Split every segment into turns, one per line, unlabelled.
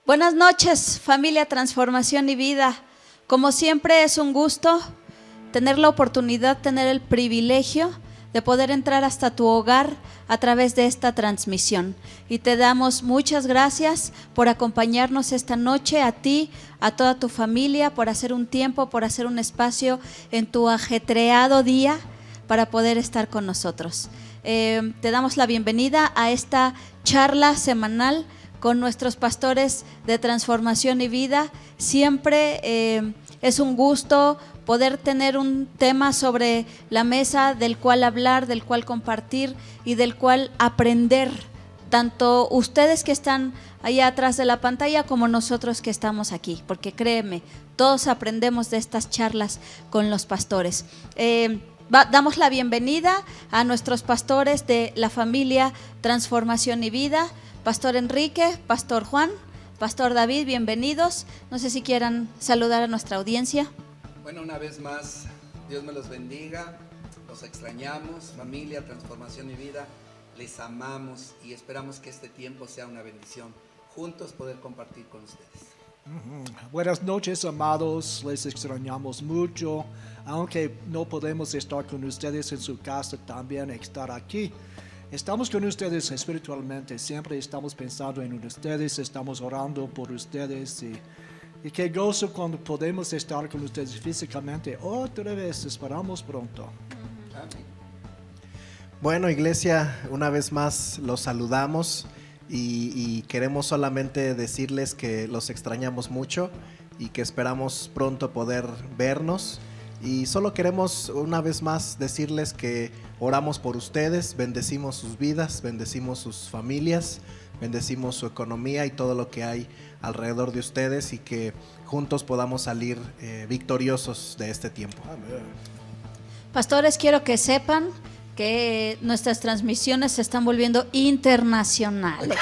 Buenas noches, familia Transformación y Vida. Como siempre es un gusto tener la oportunidad, tener el privilegio de poder entrar hasta tu hogar a través de esta transmisión. Y te damos muchas gracias por acompañarnos esta noche, a ti, a toda tu familia, por hacer un tiempo, por hacer un espacio en tu ajetreado día para poder estar con nosotros. Te damos la bienvenida a esta charla semanal con nuestros pastores de Transformación y Vida. Siempre es un gusto poder tener un tema sobre la mesa del cual hablar, del cual compartir y del cual aprender, tanto ustedes que están allá atrás de la pantalla como nosotros que estamos aquí, porque créeme, todos aprendemos de estas charlas con los pastores. Damos la bienvenida a nuestros pastores de la familia Transformación y Vida, Pastor Enrique, Pastor Juan, Pastor David, bienvenidos. No sé si quieran saludar a nuestra audiencia.
Bueno, una vez más, Dios me los bendiga, los extrañamos, familia Transformación y Vida, les amamos y esperamos que este tiempo sea una bendición, juntos poder compartir con ustedes.
Buenas noches, amados, les extrañamos mucho, aunque no podemos estar con ustedes en su casa, también estar aquí. Estamos con ustedes espiritualmente, siempre estamos pensando en ustedes, estamos orando por ustedes y qué gozo cuando podemos estar con ustedes físicamente otra vez, esperamos pronto.
Amén.
Bueno, iglesia, una vez más los saludamos y queremos solamente decirles que los extrañamos mucho y que esperamos pronto poder vernos. Y solo queremos una vez más decirles que oramos por ustedes, bendecimos sus vidas, bendecimos sus familias, bendecimos su economía y todo lo que hay alrededor de ustedes y que juntos podamos salir victoriosos de este tiempo.
Amén.
Pastores, quiero que sepan que nuestras transmisiones se están volviendo internacionales.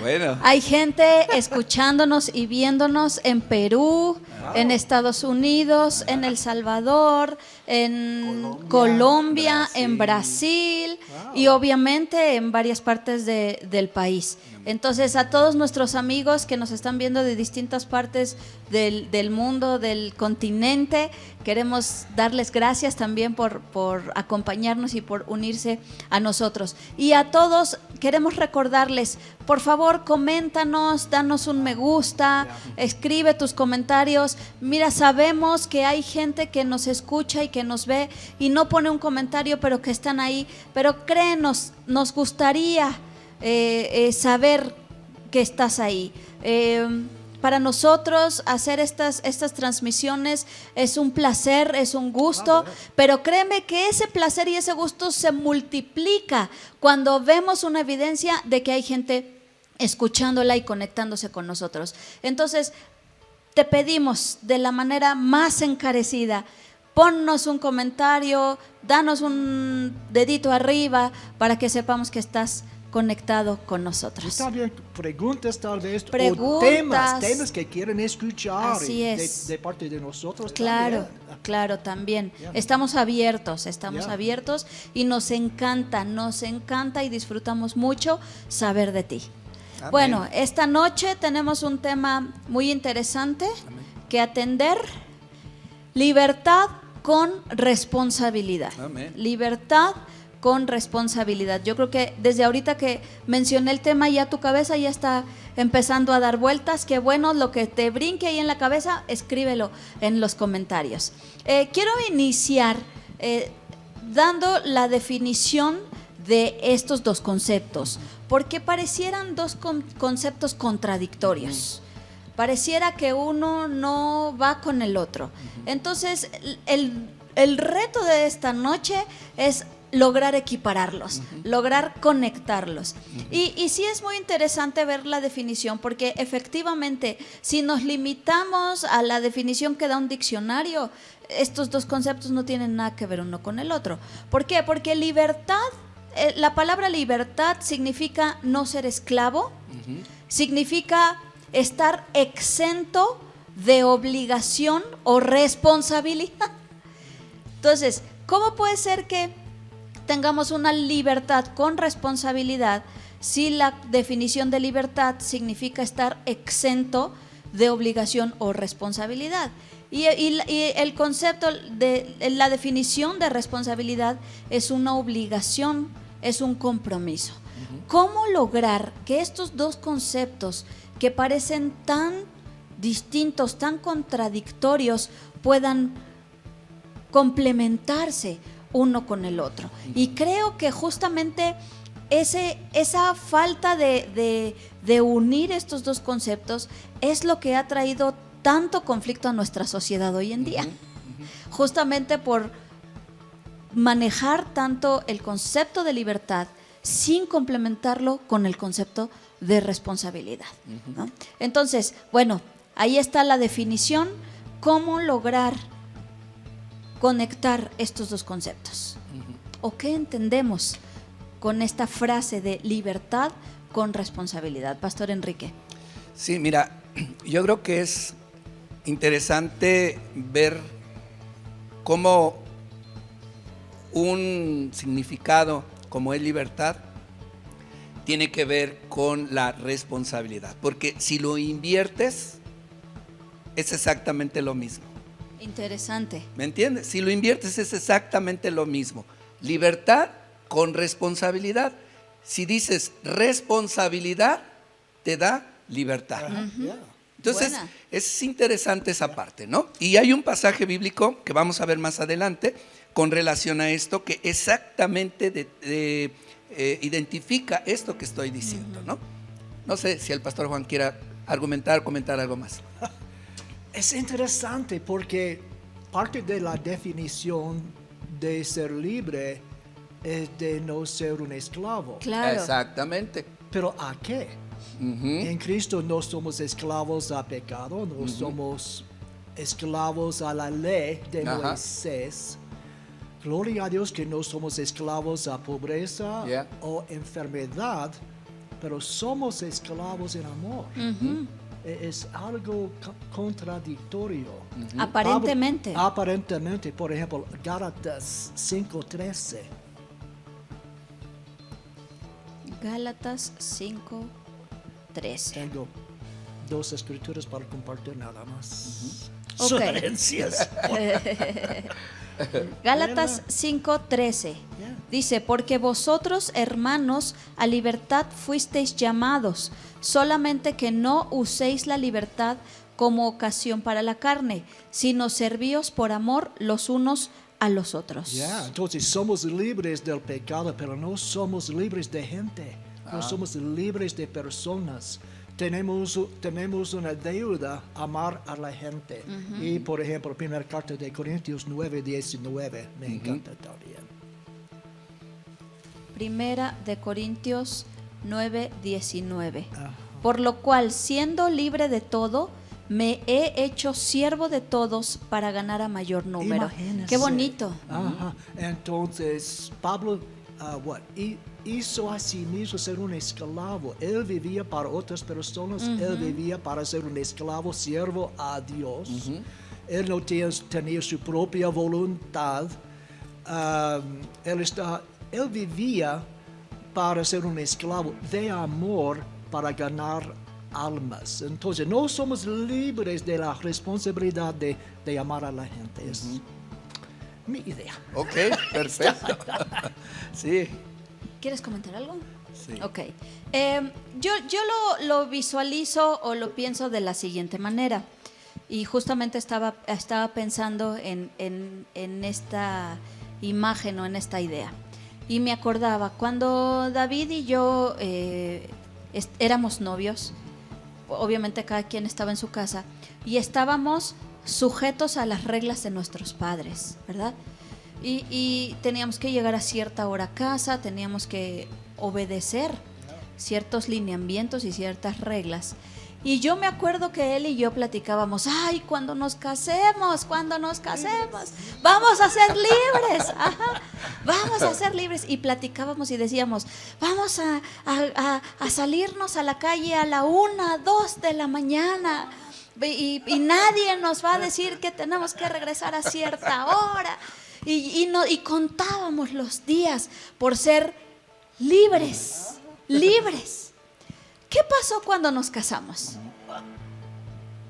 Bueno.
Hay gente escuchándonos y viéndonos en Perú, en Estados Unidos, en El Salvador, en Colombia, en Brasil y obviamente en varias partes del país. Entonces, a todos nuestros amigos que nos están viendo de distintas partes del mundo, del continente, queremos darles gracias también por acompañarnos y por unirse a nosotros. Y a todos queremos recordarles, por favor, coméntanos, danos un me gusta, escribe tus comentarios. Mira, sabemos que hay gente que nos escucha y que nos ve y no pone un comentario, pero que están ahí. Pero créenos, nos gustaría saber que estás ahí. Para nosotros hacer estas transmisiones es un placer, es un gusto, pero créeme que ese placer y ese gusto se multiplica cuando vemos una evidencia de que hay gente escuchándola y conectándose con nosotros. Entonces, te pedimos de la manera más encarecida, ponnos un comentario, danos un dedito arriba para que sepamos que estás conectado con nosotros.
También preguntas tal vez,
Preguntas.
o temas que quieren escuchar.
Así es.
De parte de nosotros.
Claro,
también.
claro, también.
Yeah.
Estamos abiertos y nos encanta y disfrutamos mucho saber de ti.
Amén.
Bueno, esta noche tenemos un tema muy interesante que atender: libertad con responsabilidad.
Amén.
Libertad con responsabilidad. Yo creo que desde ahorita que mencioné el tema, ya tu cabeza ya está empezando a dar vueltas. Qué bueno, lo que te brinque ahí en la cabeza, escríbelo en los comentarios. Quiero iniciar dando la definición de estos dos conceptos, porque parecieran dos conceptos contradictorios. Pareciera que uno no va con el otro. Entonces, el reto de esta noche es lograr equipararlos, lograr conectarlos. Y sí es muy interesante ver la definición, porque efectivamente, si nos limitamos a la definición que da un diccionario, estos dos conceptos no tienen nada que ver uno con el otro. ¿Por qué? Porque libertad, la palabra libertad significa no ser esclavo, significa estar exento de obligación o responsabilidad. Entonces, ¿cómo puede ser que tengamos una libertad con responsabilidad si la definición de libertad significa estar exento de obligación o responsabilidad. Y el concepto de la definición de responsabilidad es una obligación, es un compromiso. ¿Cómo lograr que estos dos conceptos que parecen tan distintos, tan contradictorios, puedan complementarse uno con el otro? Y creo que justamente esa falta de unir estos dos conceptos es lo que ha traído tanto conflicto a nuestra sociedad hoy en día. Justamente por manejar tanto el concepto de libertad sin complementarlo con el concepto de responsabilidad, ¿no? Entonces, bueno, ahí está la definición. ¿Cómo lograr conectar estos dos conceptos? ¿O qué entendemos con esta frase de libertad con responsabilidad? Pastor Enrique.
Sí, mira, yo creo que es interesante ver cómo un significado como es libertad tiene que ver con la responsabilidad, porque si lo inviertes es exactamente lo mismo.
Interesante.
¿Me entiendes? Si lo inviertes es exactamente lo mismo. Libertad con responsabilidad. Si dices responsabilidad, te da libertad. Entonces,
Buena.
es interesante esa parte, ¿no? Y hay un pasaje bíblico que vamos a ver más adelante con relación a esto, que exactamente identifica esto que estoy diciendo, ¿no? No sé si el pastor Juan quiera argumentar, comentar algo más.
Es interesante porque parte de la definición de ser libre es de no ser un esclavo.
Claro.
Exactamente.
¿Pero a qué? En Cristo no somos esclavos a pecado, no somos esclavos a la ley de Moisés. Gloria a Dios que no somos esclavos a pobreza o enfermedad, pero somos esclavos en amor. Es algo contradictorio.
Aparentemente.
Aparentemente, por ejemplo, Gálatas 5:13.
Gálatas 5:13.
Tengo 2 escrituras para compartir nada más.
Ok.
Sugerencias.
Gálatas 5:13 dice: porque vosotros, hermanos, a libertad fuisteis llamados, solamente que no uséis la libertad como ocasión para la carne, sino servíos por amor los unos a los otros.
Entonces somos libres del pecado, pero no somos libres de gente, no somos libres de personas. Tenemos una deuda, amar a la gente. Y por ejemplo, primera carta de Corintios 9:19, me encanta también.
Primera de Corintios 9:19. Por lo cual, siendo libre de todo, me he hecho siervo de todos para ganar a mayor número.
Imagínense.
Qué bonito.
Entonces, Pablo hizo a sí mismo ser un esclavo. Él vivía para otras personas, él vivía para ser un esclavo, siervo a Dios. Él no tenía su propia voluntad. Él vivía para ser un esclavo de amor, para ganar almas. Entonces, no somos libres de la responsabilidad de amar a la gente. Es mi idea.
Ok, perfecto. Sí.
¿Quieres comentar algo?
Sí.
Ok. Yo lo visualizo o lo pienso de la siguiente manera. Y justamente estaba pensando en esta imagen o en esta idea. Y me acordaba, cuando David y yo éramos novios, obviamente cada quien estaba en su casa, y estábamos sujetos a las reglas de nuestros padres, ¿verdad? Y teníamos que llegar a cierta hora a casa, teníamos que obedecer ciertos lineamientos y ciertas reglas. Y yo me acuerdo que él y yo platicábamos: ay, cuando nos casemos, vamos a ser libres, vamos a ser libres. Y platicábamos y decíamos: vamos a salirnos a la calle a la 1, 2 de la mañana. Y nadie nos va a decir que tenemos que regresar a cierta hora. Y contábamos los días por ser libres libres. ¿Qué pasó cuando nos casamos?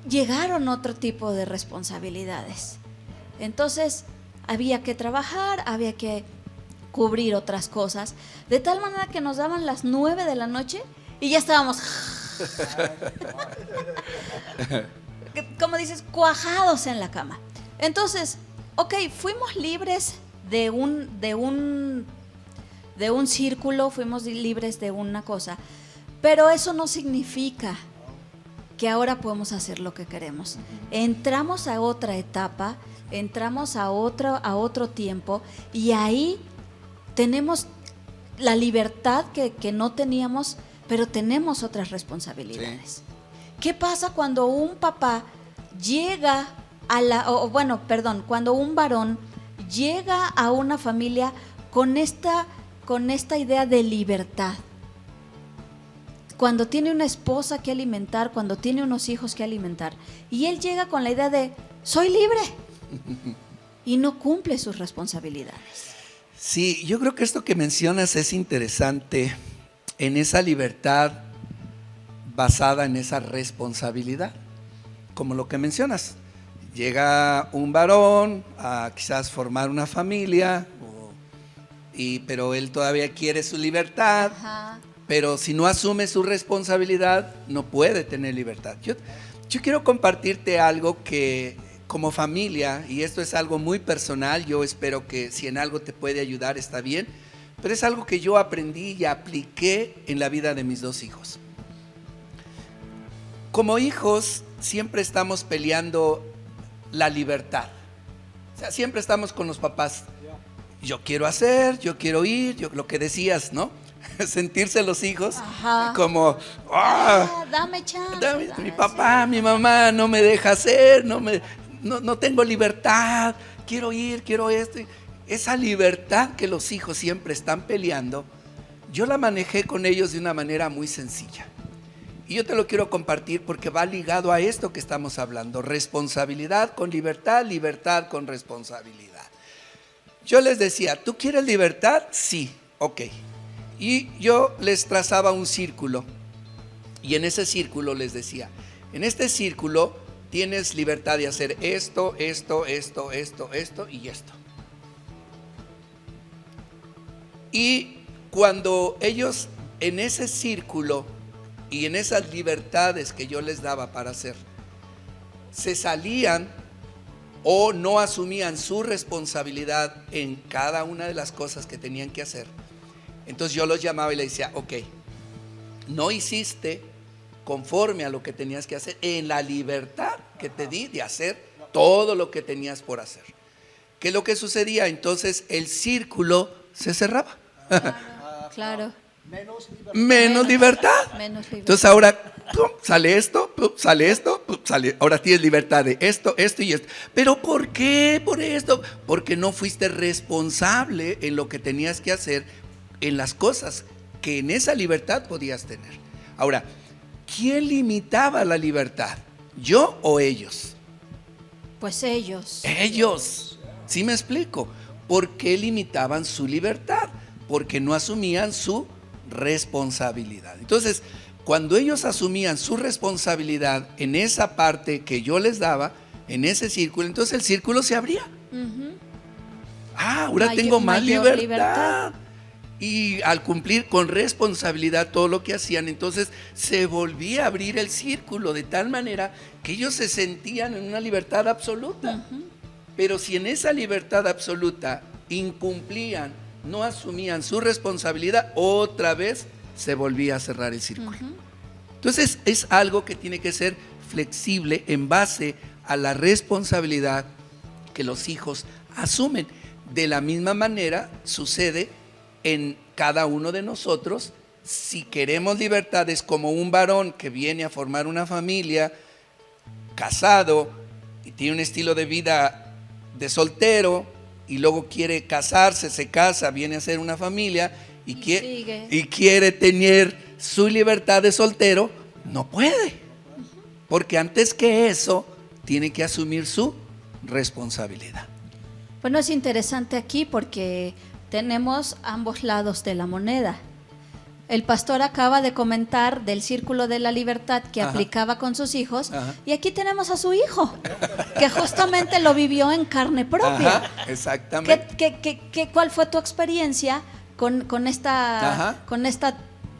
Llegaron otro tipo de responsabilidades. Entonces había que trabajar, había que cubrir otras cosas, de tal manera que nos daban las 9 de la noche y ya estábamos, como dices, cuajados en la cama. Entonces, ok, fuimos libres de un círculo, fuimos libres de una cosa, pero eso no significa que ahora podemos hacer lo que queremos. Entramos a otra etapa, entramos a otro tiempo, y ahí tenemos la libertad que no teníamos, pero tenemos otras responsabilidades.
Sí.
¿Qué pasa cuando un papá llega cuando un varón llega a una familia con esta idea de libertad? Cuando tiene una esposa que alimentar, cuando tiene unos hijos que alimentar, y él llega con la idea de soy libre y no cumple sus responsabilidades.
Sí, yo creo que esto que mencionas es interesante, en esa libertad basada en esa responsabilidad, como lo que mencionas. Llega un varón a quizás formar una familia, pero él todavía quiere su libertad.
Ajá.
Pero si no asume su responsabilidad, no puede tener libertad. Yo quiero compartirte algo que como familia, y esto es algo muy personal, yo espero que si en algo te puede ayudar está bien, pero es algo que yo aprendí y apliqué en la vida de mis 2 hijos. Como hijos siempre estamos peleando la libertad. O sea, siempre estamos con los papás. Yo quiero hacer, yo quiero ir, lo que decías, ¿no? Sentirse los hijos. Ajá. Como
Dame chance.
Mi papá, mi mamá no me deja hacer, no tengo libertad, quiero ir, quiero esto. Esa libertad que los hijos siempre están peleando, yo la manejé con ellos de una manera muy sencilla. Y yo te lo quiero compartir porque va ligado a esto que estamos hablando: responsabilidad con libertad, libertad con responsabilidad. Yo les decía, ¿tú quieres libertad? Sí, ok. Y yo les trazaba un círculo, y en ese círculo les decía, en este círculo tienes libertad de hacer esto, esto, esto, esto, esto y esto. Y cuando ellos en ese círculo y en esas libertades que yo les daba para hacer, se salían o no asumían su responsabilidad en cada una de las cosas que tenían que hacer, entonces yo los llamaba y les decía, ok, no hiciste conforme a lo que tenías que hacer en la libertad que te di de hacer todo lo que tenías por hacer. ¿Qué es lo que sucedía? Entonces el círculo se cerraba.
Claro.
Menos libertad. Entonces ahora ¡pum!, sale esto, ¡pum!, sale esto, ¡pum!, sale. Ahora tienes libertad de esto, esto y esto. ¿Pero por qué? Por esto. Porque no fuiste responsable en lo que tenías que hacer, en las cosas que en esa libertad podías tener. Ahora, ¿quién limitaba la libertad? ¿Yo o ellos?
Pues ellos.
Ellos. ¿Sí me explico? ¿Por qué limitaban su libertad? Porque no asumían su responsabilidad. Entonces, cuando ellos asumían su responsabilidad en esa parte que yo les daba, en ese círculo, entonces el círculo se abría. Uh-huh. Ahora tengo más libertad. Y al cumplir con responsabilidad todo lo que hacían, entonces se volvía a abrir el círculo de tal manera que ellos se sentían en una libertad absoluta. Uh-huh. Pero si en esa libertad absoluta incumplían, no asumían su responsabilidad, otra vez se volvía a cerrar el círculo. Uh-huh. Entonces es algo que tiene que ser flexible en base a la responsabilidad que los hijos asumen. De la misma manera sucede en cada uno de nosotros. Si queremos libertades, como un varón que viene a formar una familia, casado, y tiene un estilo de vida de soltero, y luego quiere casarse, se casa, viene a hacer una familia, y quiere tener su libertad de soltero, no puede. Porque antes que eso, tiene que asumir su responsabilidad.
Bueno, es interesante aquí porque tenemos ambos lados de la moneda. el pastor acaba de comentar del círculo de la libertad que
Ajá.
aplicaba con sus hijos,
Ajá.
y aquí tenemos a su hijo, que justamente lo vivió en carne propia.
Ajá, exactamente.
¿Cuál fue tu experiencia con esta,
Ajá.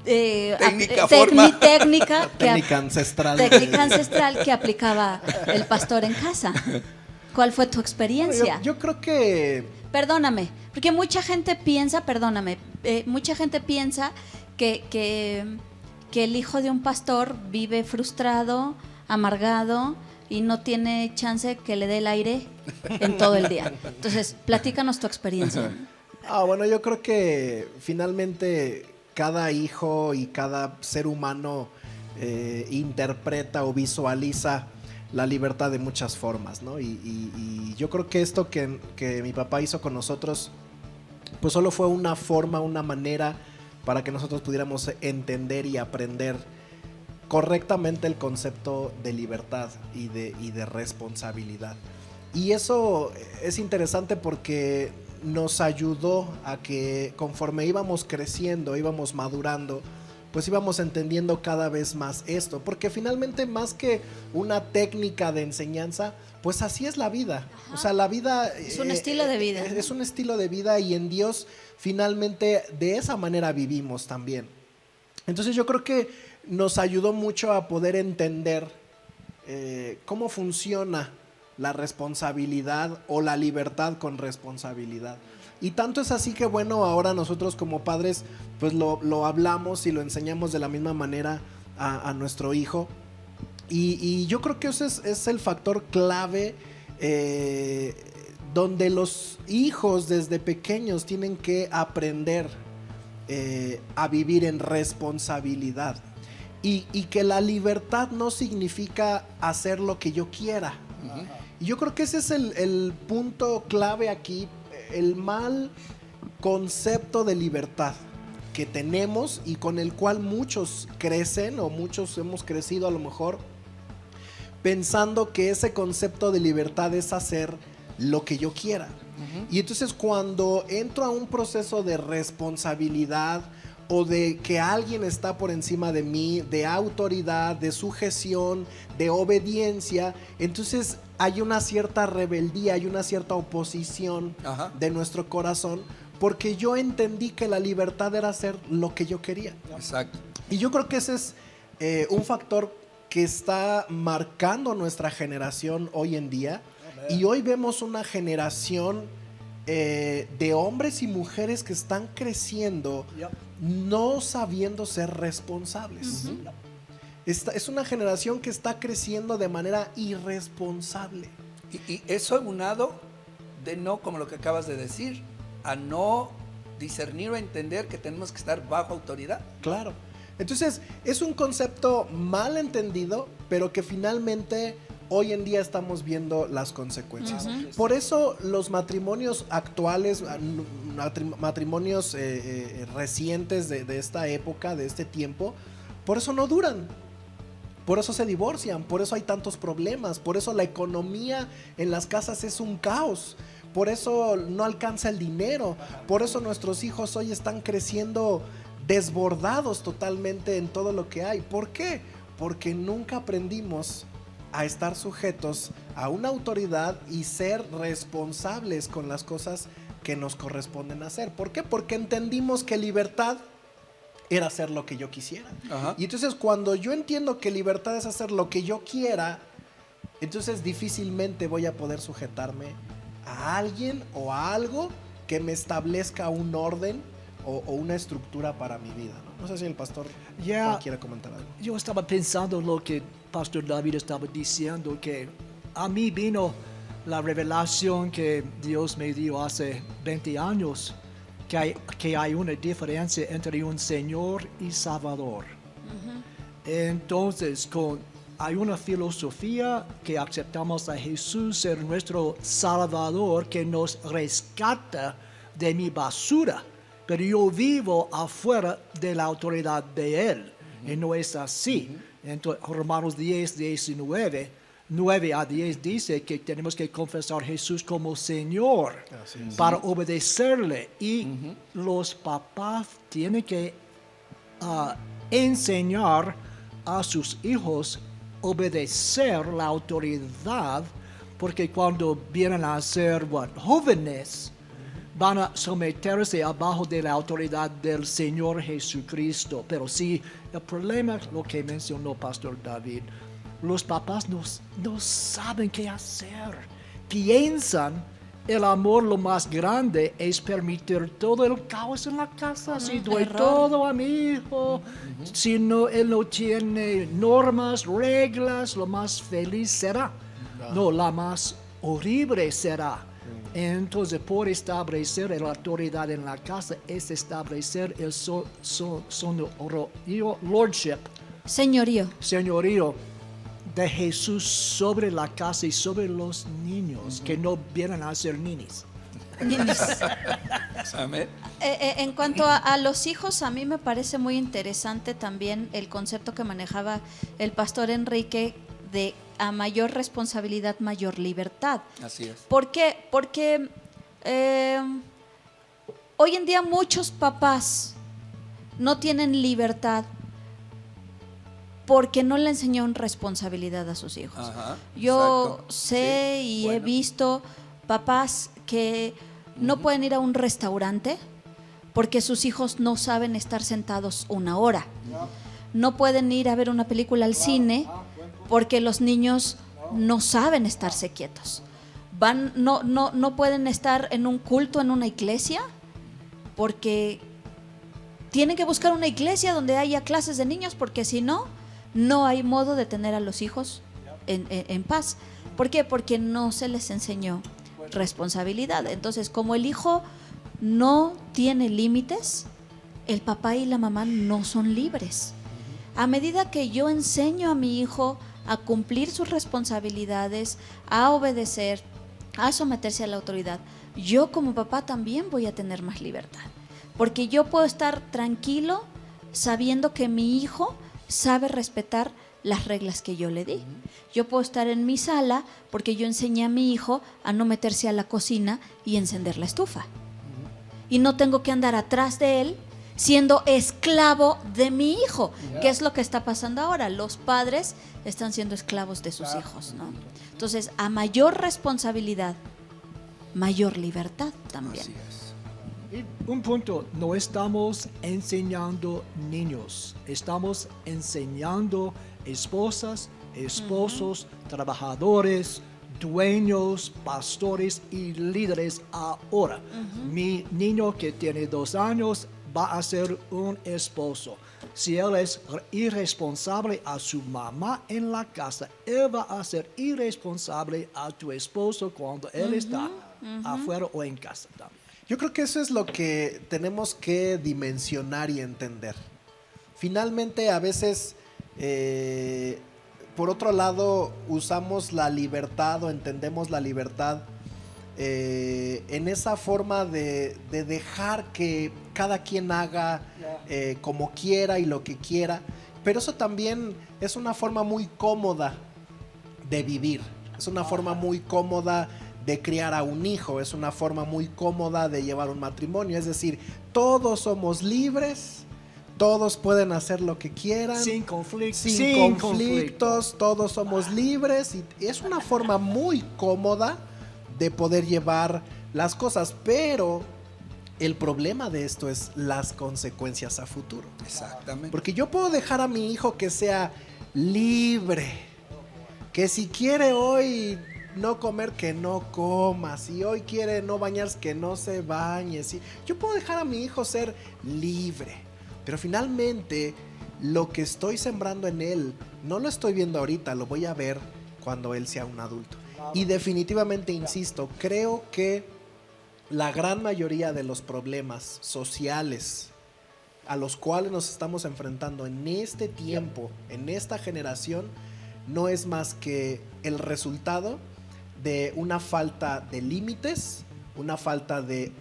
técnica
forma.
Técnica ancestral.
técnica ancestral que aplicaba el pastor en casa? ¿Cuál fue tu experiencia?
Yo creo que
Perdóname, porque mucha gente piensa, que el hijo de un pastor vive frustrado, amargado y no tiene chance que le dé el aire en todo el día. Entonces, platícanos tu experiencia.
bueno, yo creo que finalmente cada hijo y cada ser humano interpreta o visualiza la libertad de muchas formas, ¿no? Y yo creo que esto que mi papá hizo con nosotros, pues solo fue una forma, una manera para que nosotros pudiéramos entender y aprender correctamente el concepto de libertad y de responsabilidad. Y eso es interesante porque nos ayudó a que conforme íbamos creciendo, íbamos madurando, pues íbamos entendiendo cada vez más esto, porque finalmente más que una técnica de enseñanza, pues así es la vida. Ajá. O sea, la vida
es un estilo de vida.
Es un estilo de vida y en Dios finalmente de esa manera vivimos también. Entonces yo creo que nos ayudó mucho a poder entender cómo funciona la responsabilidad o la libertad con responsabilidad. Y tanto es así que bueno, ahora nosotros como padres pues lo hablamos y lo enseñamos de la misma manera a nuestro hijo. Y yo creo que ese es el factor clave donde los hijos desde pequeños tienen que aprender a vivir en responsabilidad. Y que la libertad no significa hacer lo que yo quiera. Uh-huh. Y yo creo que ese es el punto clave aquí, el mal concepto de libertad que tenemos y con el cual muchos crecen o muchos hemos crecido a lo mejor pensando que ese concepto de libertad es hacer lo que yo quiera. Uh-huh. Y entonces cuando entro a un proceso de responsabilidad o de que alguien está por encima de mí, de autoridad, de sujeción, de obediencia, entonces hay una cierta rebeldía, hay una cierta oposición Ajá. de nuestro corazón, porque yo entendí que la libertad era hacer lo que yo quería.
Exacto.
Y yo creo que ese es un factor que está marcando nuestra generación hoy en día. Amén. Y hoy vemos una generación de hombres y mujeres que están creciendo no sabiendo ser responsables. Uh-huh. Es una generación que está creciendo de manera irresponsable.
Y eso unado de no, como lo que acabas de decir, a no discernir o entender que tenemos que estar bajo autoridad.
Claro. Entonces, es un concepto mal entendido, pero que finalmente hoy en día estamos viendo las consecuencias. Uh-huh. Por eso los matrimonios actuales, matrimonios recientes de esta época, de este tiempo, por eso no duran. Por eso se divorcian, por eso hay tantos problemas, por eso la economía en las casas es un caos, por eso no alcanza el dinero, por eso nuestros hijos hoy están creciendo desbordados totalmente en todo lo que hay. ¿Por qué? Porque nunca aprendimos a estar sujetos a una autoridad y ser responsables con las cosas que nos corresponden hacer. ¿Por qué? Porque entendimos que libertad era hacer lo que yo quisiera. Ajá. Y entonces cuando yo entiendo que libertad es hacer lo que yo quiera, entonces difícilmente voy a poder sujetarme a alguien o a algo que me establezca un orden o una estructura para mi vida, ¿no? No sé si el pastor quiere comentar algo.
Yo estaba pensando lo que Pastor David estaba diciendo, que a mí vino la revelación que Dios me dio hace 20 años, que hay una diferencia entre un Señor y Salvador. Uh-huh. Entonces, hay una filosofía que aceptamos a Jesús ser nuestro Salvador, que nos rescata de mi basura, pero yo vivo afuera de la autoridad de Él. Uh-huh. Y no es así. Uh-huh. Entonces, Romanos 10, 19, 9 a 10 dice que tenemos que confesar a Jesús como Señor para obedecerle. Y los papás tienen que enseñar a sus hijos obedecer la autoridad, porque cuando vienen a ser jóvenes, van a someterse abajo de la autoridad del Señor Jesucristo. Pero sí, el problema es lo que mencionó Pastor David. Los papás no saben qué hacer. Piensan el amor lo más grande es permitir todo el caos en la casa. Si doy
error.
todo a mi hijo, si no, él no tiene normas, reglas, lo más feliz será. No, la más horrible será. Entonces, por establecer la autoridad en la casa, es establecer el lordship, señorío de Jesús sobre la casa y sobre los niños, que no vienen a ser ninis.
Amén.
En cuanto a los hijos, a mí me parece muy interesante también el concepto que manejaba el pastor Enrique de a mayor responsabilidad, mayor libertad.
Así es.
¿Por qué? Porque hoy en día muchos papás no tienen libertad porque no le enseñaron responsabilidad a sus hijos.
Ajá,
Yo
exacto.
sé
Sí,
y he
bueno.
visto papás que no pueden ir a un restaurante porque sus hijos no saben estar sentados una hora. No pueden ir a ver una película al cine porque los niños no saben estarse quietos. No pueden estar en un culto en una iglesia porque tienen que buscar una iglesia donde haya clases de niños, porque si no, no hay modo de tener a los hijos en paz. ¿Por qué? Porque no se les enseñó responsabilidad. Entonces, como el hijo no tiene límites, el papá y la mamá no son libres. A medida que yo enseño a mi hijo a cumplir sus responsabilidades, a obedecer, a someterse a la autoridad, yo como papá también voy a tener más libertad. Porque yo puedo estar tranquilo sabiendo que mi hijo sabe respetar las reglas que yo le di. Yo puedo estar en mi sala porque yo enseñé a mi hijo a no meterse a la cocina y encender la estufa. Y no tengo que andar atrás de él siendo esclavo de mi hijo, que es lo que está pasando ahora. Los padres están siendo esclavos de sus hijos, ¿no? Entonces, a mayor responsabilidad, mayor libertad también.
Así es.
Y un punto, no estamos enseñando niños, estamos enseñando esposas, esposos, trabajadores, dueños, pastores y líderes ahora. Mi niño que tiene 2 años va a ser un esposo. Si él es irresponsable a su mamá en la casa, él va a ser irresponsable a tu esposo cuando él está afuera o en casa también.
Yo creo que eso es lo que tenemos que dimensionar y entender. Finalmente, a veces, por otro lado, usamos la libertad o entendemos la libertad en esa forma de dejar que cada quien haga como quiera y lo que quiera. Pero eso también es una forma muy cómoda de vivir. Es una forma muy cómoda de criar a un hijo, es una forma muy cómoda de llevar un matrimonio. Es decir, todos somos libres, todos pueden hacer lo que quieran,
Sin conflictos.
sin conflictos, todos somos libres, y es una forma muy cómoda de poder llevar las cosas, pero el problema de esto es las consecuencias a futuro.
Exactamente.
Porque yo puedo dejar a mi hijo que sea libre, que si quiere hoy no comer, que no coma, si hoy quiere no bañarse, que no se bañe. Si yo puedo dejar a mi hijo ser libre, pero finalmente lo que estoy sembrando en él no lo estoy viendo ahorita, lo voy a ver cuando él sea un adulto. Y definitivamente, insisto, creo que la gran mayoría de los problemas sociales a los cuales nos estamos enfrentando en este tiempo, en esta generación, no es más que el resultado de una falta de límites, una falta de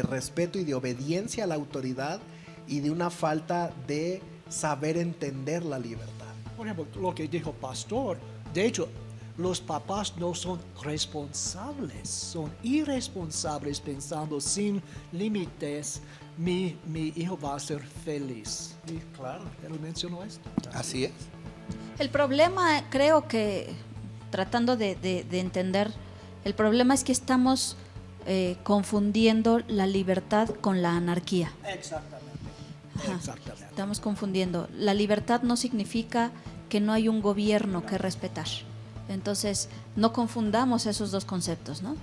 respeto y de obediencia a la autoridad, y de una falta de saber entender la libertad.
Por ejemplo, lo que dijo Pastor, de hecho, los papás no son responsables, son irresponsables pensando sin límites mi hijo va a ser feliz. Y claro, él mencionó esto.
Así es.
El problema, creo que, tratando de entender, el problema es que estamos confundiendo la libertad con la anarquía.
Exactamente.
Ajá.
Exactamente.
Estamos confundiendo. La libertad no significa que no hay un gobierno que respetar. Entonces, no confundamos esos dos conceptos, ¿no?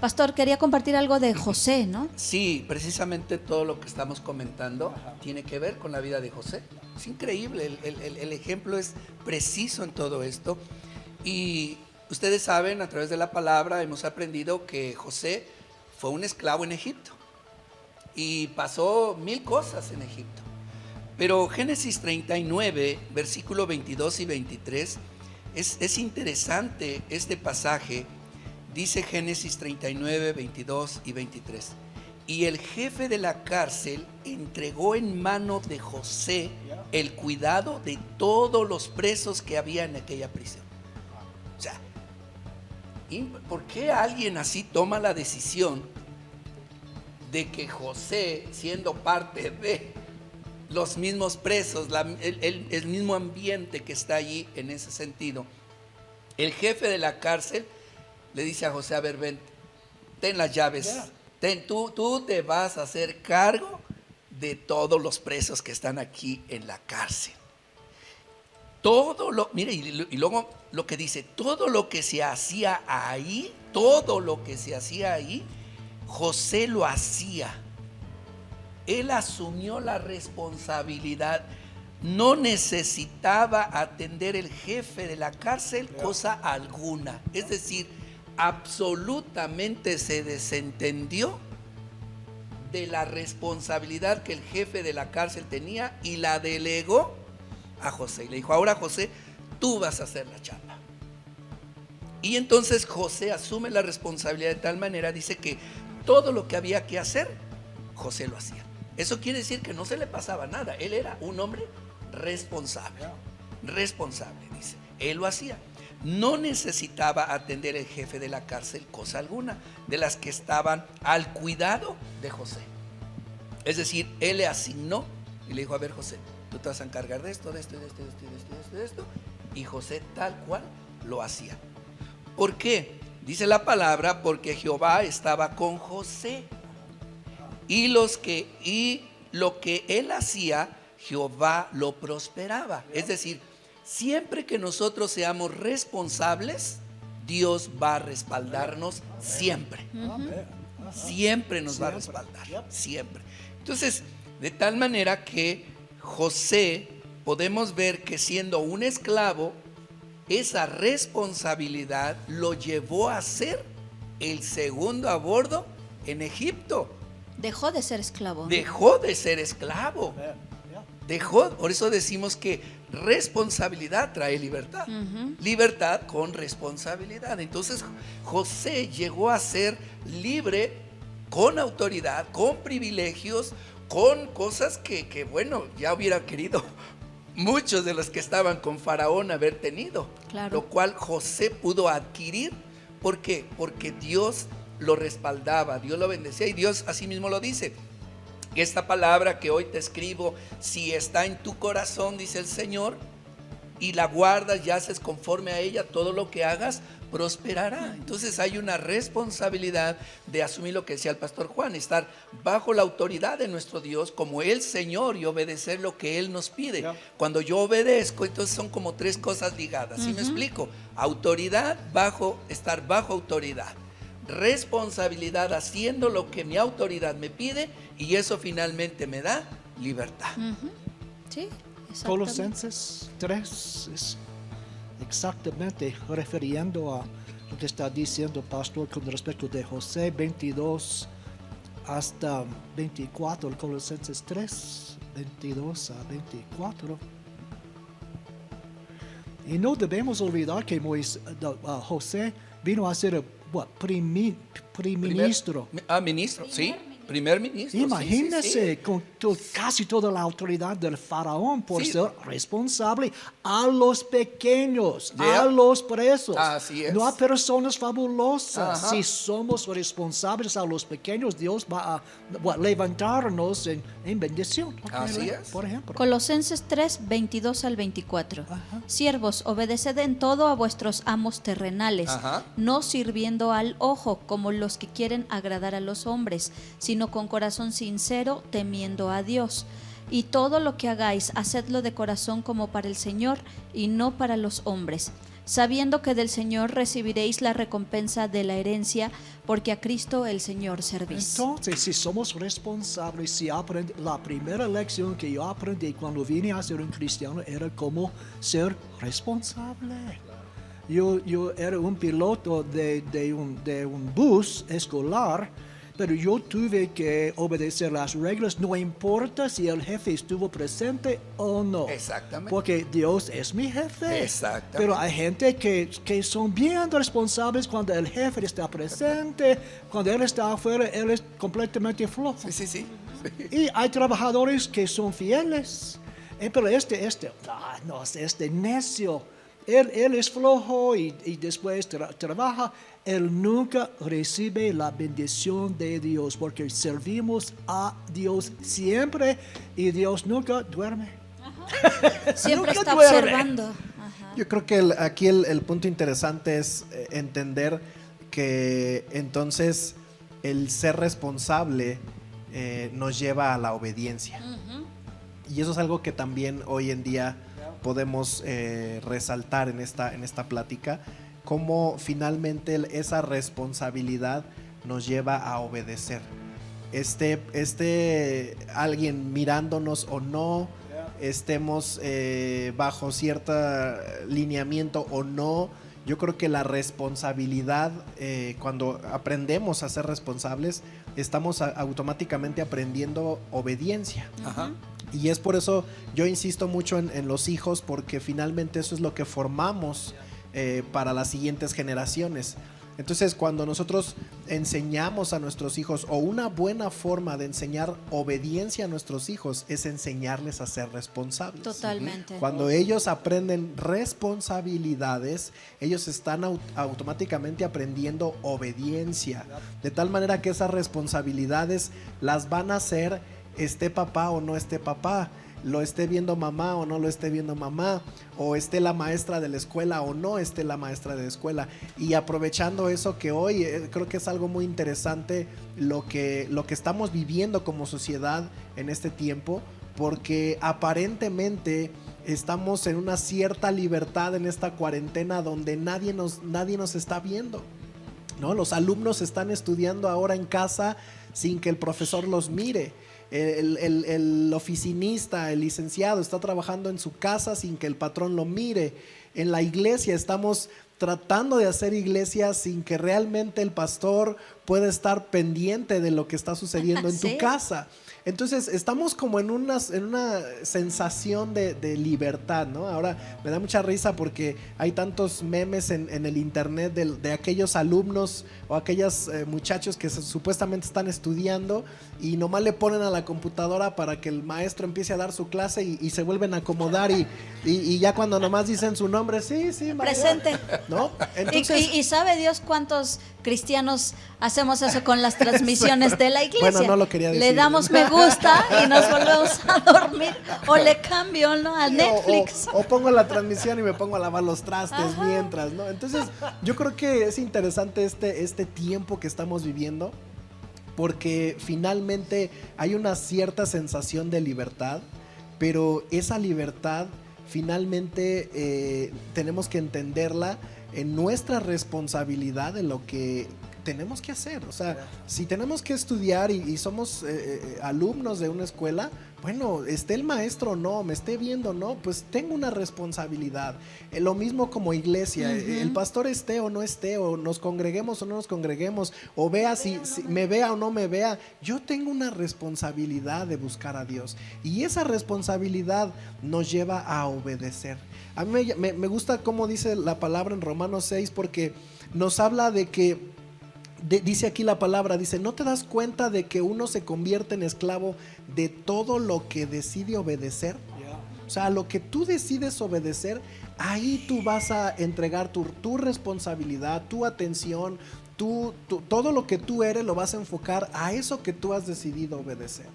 Pastor, quería compartir algo de José, ¿no?
Sí, precisamente todo lo que estamos comentando tiene que ver con la vida de José. Es increíble, el ejemplo es preciso en todo esto. Y ustedes saben, a través de la palabra hemos aprendido que José fue un esclavo en Egipto y pasó 1000 cosas en Egipto. Pero Génesis 39, versículo 22 y 23, es interesante este pasaje. Dice Génesis 39, 22 y 23. Y el jefe de la cárcel entregó en mano de José el cuidado de todos los presos que había en aquella prisión. O sea, ¿por qué alguien así toma la decisión de que José, siendo parte de los mismos presos, el mismo ambiente que está allí en ese sentido, el jefe de la cárcel le dice a José: a ver, ven, ten las llaves, tú te vas a hacer cargo de todos los presos que están aquí en la cárcel. Mire, y luego lo que dice, todo lo que se hacía ahí, José lo hacía. Él asumió la responsabilidad. No necesitaba atender el jefe de la cárcel cosa alguna. Es decir, absolutamente se desentendió de la responsabilidad que el jefe de la cárcel tenía y la delegó a José. Y le dijo: ahora, José, tú vas a hacer la chamba. Y entonces José asume la responsabilidad de tal manera, dice que todo lo que había que hacer, José lo hacía. Eso quiere decir que no se le pasaba nada. Él era un hombre responsable. Responsable, dice. Él lo hacía. No necesitaba atender el jefe de la cárcel cosa alguna de las que estaban al cuidado de José. Es decir, él le asignó y le dijo: a ver, José, tú te vas a encargar de esto, de esto, de esto, de esto, de esto, de esto. Y José tal cual lo hacía. ¿Por qué? Dice la palabra: porque Jehová estaba con José. Y lo que él hacía, Jehová lo prosperaba. Es decir, siempre que nosotros seamos responsables, Dios va a respaldarnos siempre. Siempre nos va a respaldar, siempre. Entonces, de tal manera que José, podemos ver que siendo un esclavo, esa responsabilidad lo llevó a ser el segundo a bordo en Egipto.
Dejó de ser esclavo, ¿no?
Dejó de ser esclavo. Por eso decimos que responsabilidad trae libertad. Libertad con responsabilidad. Entonces José llegó a ser libre, con autoridad, con privilegios, con cosas que bueno, ya hubiera querido muchos de los que estaban con Faraón haber tenido.
Claro.
Lo cual José pudo adquirir. ¿Por qué? Porque Dios lo respaldaba, Dios lo bendecía, y Dios así mismo lo dice. Esta palabra que hoy te escribo, si está en tu corazón, dice el Señor, y la guardas y haces conforme a ella, todo lo que hagas prosperará. Entonces hay una responsabilidad de asumir lo que decía el pastor Juan, estar bajo la autoridad de nuestro Dios como el Señor y obedecer lo que Él nos pide. Cuando yo obedezco, entonces son como tres cosas ligadas. ¿Sí me explico? Autoridad, estar bajo autoridad. Responsabilidad haciendo lo que mi autoridad me pide, y eso finalmente me da libertad.
Sí, exactamente.
Colosenses 3 es exactamente refiriendo a lo que está diciendo pastor con respecto de José, 22 hasta 24, el Colosenses 3, 22 a 24. Y no debemos olvidar que José vino a ser primer ministro.
Ministro, sí. primer ministro.
Imagínese con casi toda la autoridad del faraón por
Sí.
ser responsable a los pequeños,
Yeah.
a los presos,
Así es.
no a personas fabulosas.
Ajá.
Si somos responsables a los pequeños, Dios va a levantarnos en bendición.
Así es.
Por ejemplo.
Colosenses 3, 22 al 24. Siervos, obedeced en todo a vuestros amos terrenales,
Ajá.
no sirviendo al ojo como los que quieren agradar a los hombres, sino con corazón sincero, temiendo a Dios. Y todo lo que hagáis, hacedlo de corazón como para el Señor y no para los hombres, sabiendo que del Señor recibiréis la recompensa de la herencia, porque a Cristo el Señor servís.
Entonces, si somos responsables, la primera lección que yo aprendí cuando vine a ser un cristiano era cómo ser responsable. Yo era un piloto de un bus escolar, pero yo tuve que obedecer las reglas, no importa si el jefe estuvo presente o no.
Exactamente.
Porque Dios es mi jefe.
Exactamente.
Pero hay gente que son bien responsables cuando el jefe está presente, cuando él está afuera, él es completamente flojo.
Sí.
Y hay trabajadores que son fieles. Pero este necio, él es flojo y después trabaja. Él nunca recibe la bendición de Dios porque servimos a Dios siempre y Dios nunca duerme.
Siempre
Nunca
está
duerme.
observando. Ajá.
Yo creo que aquí el punto interesante es entender que entonces el ser responsable nos lleva a la obediencia. Y eso es algo que también hoy en día podemos resaltar en esta plática, cómo finalmente esa responsabilidad nos lleva a obedecer. Alguien mirándonos o no, estemos bajo cierto lineamiento o no, yo creo que la responsabilidad, cuando aprendemos a ser responsables, estamos automáticamente aprendiendo obediencia.
Ajá.
Y es por eso yo insisto mucho en los hijos, porque finalmente eso es lo que formamos para las siguientes generaciones. Entonces, cuando nosotros enseñamos a nuestros hijos, o una buena forma de enseñar obediencia a nuestros hijos es enseñarles a ser responsables.
Totalmente.
Cuando ellos aprenden responsabilidades, ellos están automáticamente aprendiendo obediencia. De tal manera que esas responsabilidades las van a hacer esté papá o no esté papá, lo esté viendo mamá o no lo esté viendo mamá, o esté la maestra de la escuela o no esté la maestra de la escuela. Y aprovechando eso, que hoy creo que es algo muy interesante lo que estamos viviendo como sociedad en este tiempo, porque aparentemente estamos en una cierta libertad en esta cuarentena donde nadie nos está viendo, ¿no? Los alumnos están estudiando ahora en casa sin que el profesor los mire. El oficinista, el licenciado está trabajando en su casa sin que el patrón lo mire. En la iglesia estamos tratando de hacer iglesia sin que realmente el pastor pueda estar pendiente de lo que está sucediendo en
Sí.
tu casa. Entonces estamos como en una sensación de libertad, ¿no? Ahora me da mucha risa porque hay tantos memes en el internet de aquellos alumnos o aquellos muchachos que supuestamente están estudiando y nomás le ponen a la computadora para que el maestro empiece a dar su clase y se vuelven a acomodar y ya cuando nomás dicen su nombre, sí, maestro,
Presente.
¿no? Entonces,
Y sabe Dios cuántos cristianos hacemos eso con las transmisiones de la iglesia.
Bueno, no lo quería decir.
Le damos me gusta y nos volvemos a dormir. O le cambio, ¿no? A Netflix.
O pongo la transmisión y me pongo a lavar los trastes mientras, ¿no? Entonces, yo creo que es interesante este tiempo que estamos viviendo, porque finalmente hay una cierta sensación de libertad, pero esa libertad finalmente tenemos que entenderla en nuestra responsabilidad de lo que tenemos que hacer. O sea, si tenemos que estudiar y somos alumnos de una escuela, bueno, esté el maestro o no, me esté viendo o no, pues tengo una responsabilidad. Lo mismo como iglesia, el pastor esté o no esté, o nos congreguemos o no nos congreguemos, o vea si me vea o no me vea, yo tengo una responsabilidad de buscar a Dios. Y esa responsabilidad nos lleva a obedecer. A mí me gusta cómo dice la palabra en Romanos 6, porque nos habla de que dice aquí la palabra, dice, ¿no te das cuenta de que uno se convierte en esclavo de todo lo que decide obedecer? O sea, lo que tú decides obedecer, ahí tú vas a entregar tu responsabilidad, tu atención, todo lo que tú eres lo vas a enfocar a eso que tú has decidido obedecer.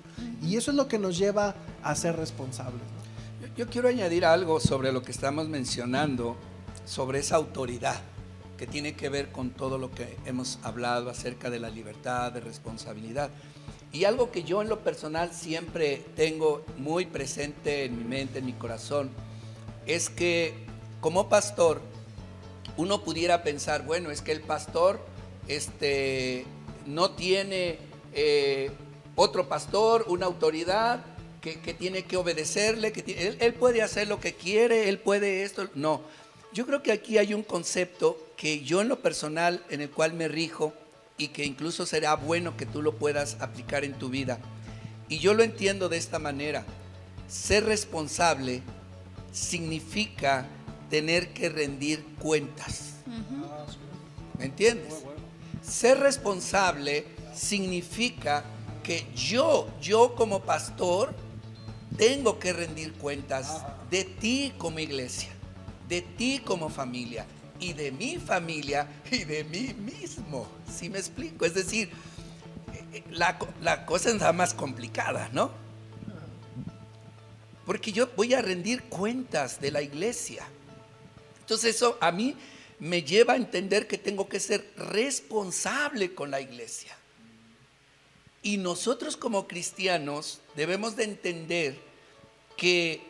Y eso es lo que nos lleva a ser responsables, ¿no?
Yo quiero añadir algo sobre lo que estamos mencionando, sobre esa autoridad que tiene que ver con todo lo que hemos hablado acerca de la libertad, de responsabilidad. Y algo que yo en lo personal siempre tengo muy presente en mi mente, en mi corazón, es que como pastor uno pudiera pensar, bueno, es que el pastor no tiene otro pastor, una autoridad que tiene que obedecerle, él puede hacer lo que quiere, él puede esto. No, yo creo que aquí hay un concepto que yo en lo personal, en el cual me rijo y que incluso será bueno que tú lo puedas aplicar en tu vida. Y yo lo entiendo de esta manera: ser responsable significa tener que rendir cuentas. ¿Me entiendes? Ser responsable significa que yo como pastor tengo que rendir cuentas de ti como iglesia, de ti como familia, y de mi familia y de mí mismo. ¿Sí me explico? Es decir, la cosa está más complicada, ¿no? Porque yo voy a rendir cuentas de la iglesia. Entonces eso a mí me lleva a entender que tengo que ser responsable con la iglesia. Y nosotros como cristianos debemos de entender que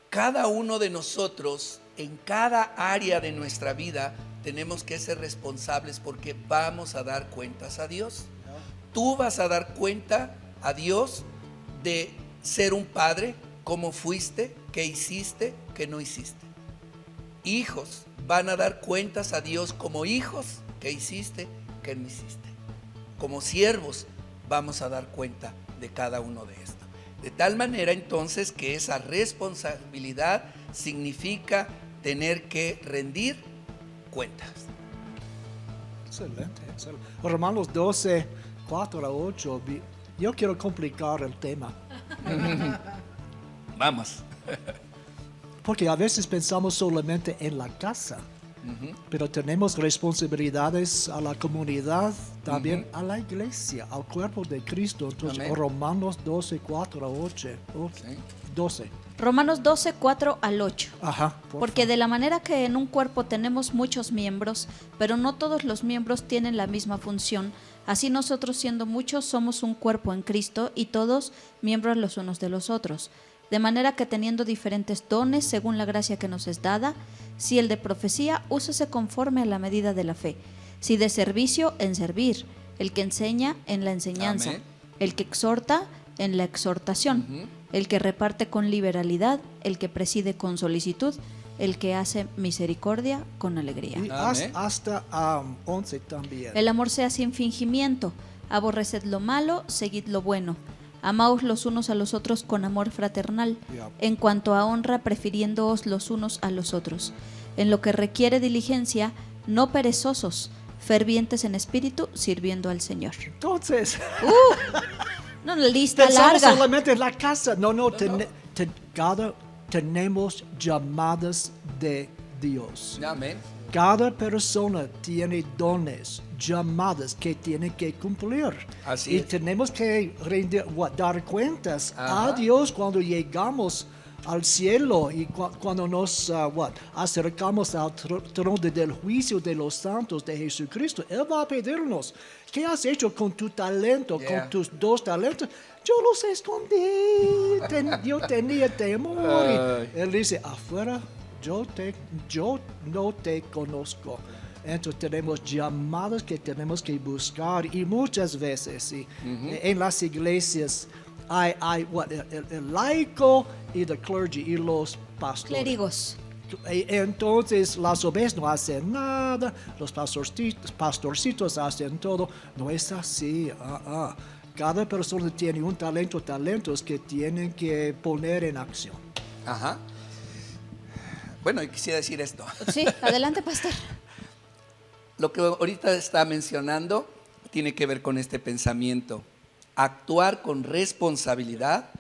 cada uno de nosotros en cada área de nuestra vida tenemos que ser responsables, porque vamos a dar cuentas a Dios. Tú vas a dar cuenta a Dios de ser un padre, cómo fuiste, qué hiciste, qué no hiciste. Hijos van a dar cuentas a Dios como hijos, qué hiciste, qué no hiciste. Como siervos vamos a dar cuenta de cada uno de esto. De tal manera entonces que esa responsabilidad significa tener que rendir cuentas.
Excelente, excelente. Romanos 12, 4 a 8. Yo quiero complicar el tema.
Vamos.
Porque a veces pensamos solamente en la casa, pero tenemos responsabilidades a la comunidad, también a la iglesia, al cuerpo de Cristo. Entonces,
Amén.
Romanos 12, 4 a 8.
Sí.
12.
Romanos 12, 4 al 8.
Ajá.
Porque de la manera que en un cuerpo tenemos muchos miembros, pero no todos los miembros tienen la misma función, así nosotros, siendo muchos, somos un cuerpo en Cristo y todos miembros los unos de los otros. De manera que teniendo diferentes dones según la gracia que nos es dada, si el de profecía, úsese conforme a la medida de la fe; si de servicio, en servir; el que enseña, en la enseñanza;
Amén.
el que exhorta, en la exhortación; el que reparte con liberalidad; el que preside con solicitud; el que hace misericordia con alegría.
Y
Amén.
hasta 11 también.
El amor sea sin fingimiento. Aborreced lo malo, seguid lo bueno. Amaos los unos a los otros con amor fraternal.
Ya.
En cuanto a honra, prefiriéndoos los unos a los otros. En lo que requiere diligencia, no perezosos, fervientes en espíritu, sirviendo al Señor.
Entonces,
No, la lista
pensamos
larga.
solamente en la casa. No. Tenemos llamadas de Dios.
Amén.
Cada persona tiene dones, llamadas que tiene que cumplir.
Así
y
es.
tenemos que dar cuentas
Ajá.
a Dios cuando llegamos al cielo y cuando nos acercamos al trono del juicio de los santos de Jesucristo. Él va a pedirnos: ¿qué has hecho con tu talento,
Yeah.
con tus 2 talentos? Yo los escondí. Yo tenía temor.
Ay.
Él dice: afuera, yo no te conozco. Entonces tenemos llamadas que tenemos que buscar, y muchas veces ¿sí? En las iglesias hay el laico y el clergy y los pastores.
Clérigos.
Entonces las ovejas no hacen nada, los pastorcitos hacen todo. No es así. Cada persona tiene un talentos que tienen que poner en acción.
Ajá. Bueno, y quisiera decir esto.
Sí, adelante, pastor.
Lo que ahorita está mencionando, tiene que ver con este pensamiento. Actuar con responsabilidad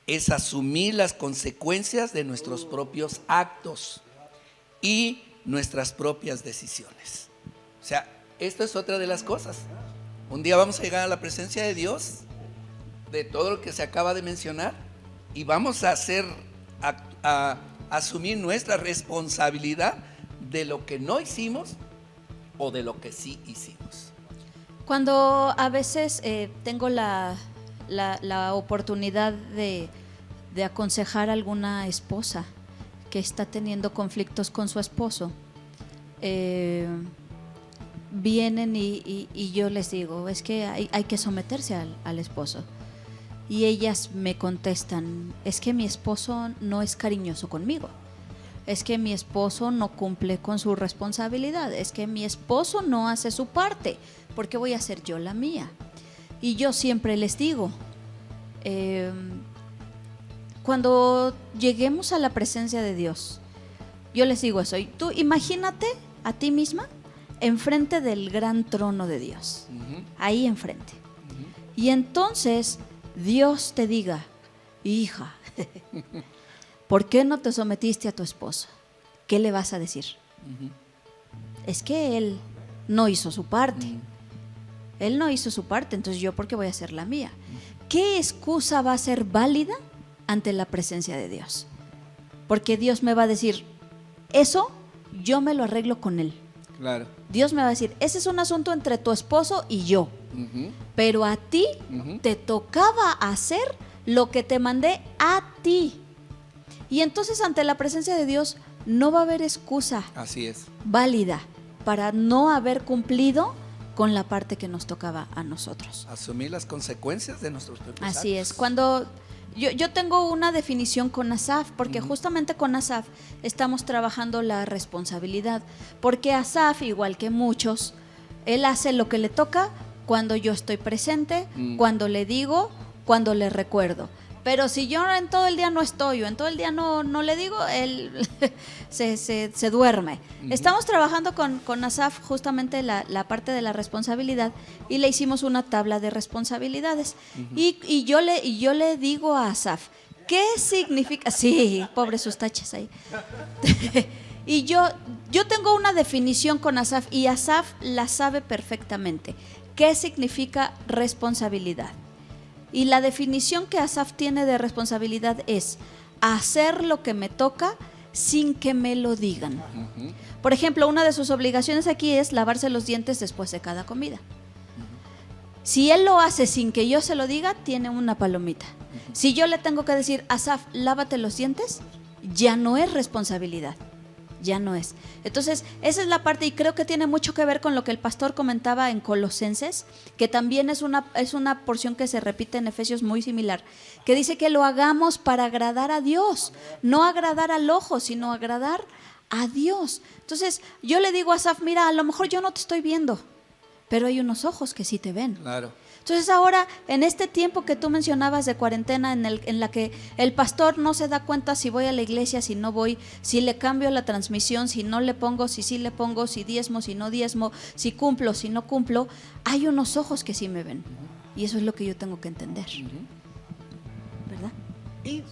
es asumir las consecuencias de nuestros propios actos y nuestras propias decisiones. O sea, esto es otra de las cosas. Un día vamos a llegar a la presencia de Dios, de todo lo que se acaba de mencionar, y vamos a asumir nuestra responsabilidad de lo que no hicimos o de lo que sí hicimos.
Cuando a veces tengo la oportunidad de aconsejar a alguna esposa que está teniendo conflictos con su esposo, vienen y yo les digo, es que hay que someterse al esposo. Y ellas me contestan, es que mi esposo no es cariñoso conmigo, es que mi esposo no cumple con su responsabilidad, es que mi esposo no hace su parte, ¿por qué voy a hacer yo la mía? Y yo siempre les digo, cuando lleguemos a la presencia de Dios, yo les digo eso, y tú imagínate a ti misma enfrente del gran trono de Dios, ahí enfrente. Y entonces Dios te diga, hija, ¿por qué no te sometiste a tu esposo? ¿Qué le vas a decir? Es que él no hizo su parte. Él no hizo su parte, entonces yo ¿por qué voy a hacer la mía? ¿Qué excusa va a ser válida ante la presencia de Dios? Porque Dios me va a decir, eso yo me lo arreglo con él.
Claro.
Dios me va a decir, ese es un asunto entre tu esposo y yo. Pero a ti te tocaba hacer lo que te mandé a ti. Y entonces ante la presencia de Dios no va a haber excusa
Así es.
válida para no haber cumplido con la parte que nos tocaba a nosotros.
Asumir las consecuencias de nuestros propios actos.
Así es. Cuando yo tengo una definición con Asaf, porque justamente con Asaf estamos trabajando la responsabilidad, porque Asaf, igual que muchos, él hace lo que le toca cuando yo estoy presente, cuando le digo, cuando le recuerdo. Pero si yo en todo el día no estoy o en todo el día no le digo, él se duerme. Estamos trabajando con Asaf justamente la parte de la responsabilidad y le hicimos una tabla de responsabilidades. Y yo le digo a Asaf, ¿qué significa? Sí, pobre sus taches ahí. Y yo tengo una definición con Asaf y Asaf la sabe perfectamente. ¿Qué significa responsabilidad? Y la definición que Asaf tiene de responsabilidad es hacer lo que me toca sin que me lo digan. Por ejemplo, una de sus obligaciones aquí es lavarse los dientes después de cada comida. Si él lo hace sin que yo se lo diga, tiene una palomita. Si yo le tengo que decir, Asaf, lávate los dientes, ya no es responsabilidad. Ya no es. Entonces, esa es la parte y creo que tiene mucho que ver con lo que el pastor comentaba en Colosenses, que también es una porción que se repite en Efesios muy similar, que dice que lo hagamos para agradar a Dios, no agradar al ojo, sino agradar a Dios. Entonces, yo le digo a Asaf, mira, a lo mejor yo no te estoy viendo, pero hay unos ojos que sí te ven.
Claro.
Entonces ahora, en este tiempo que tú mencionabas de cuarentena, en la que el pastor no se da cuenta si voy a la iglesia, si no voy, si le cambio la transmisión, si no le pongo, si sí le pongo, si diezmo, si no diezmo, si cumplo, si no cumplo, hay unos ojos que sí me ven. Y eso es lo que yo tengo que entender. ¿Verdad?
Y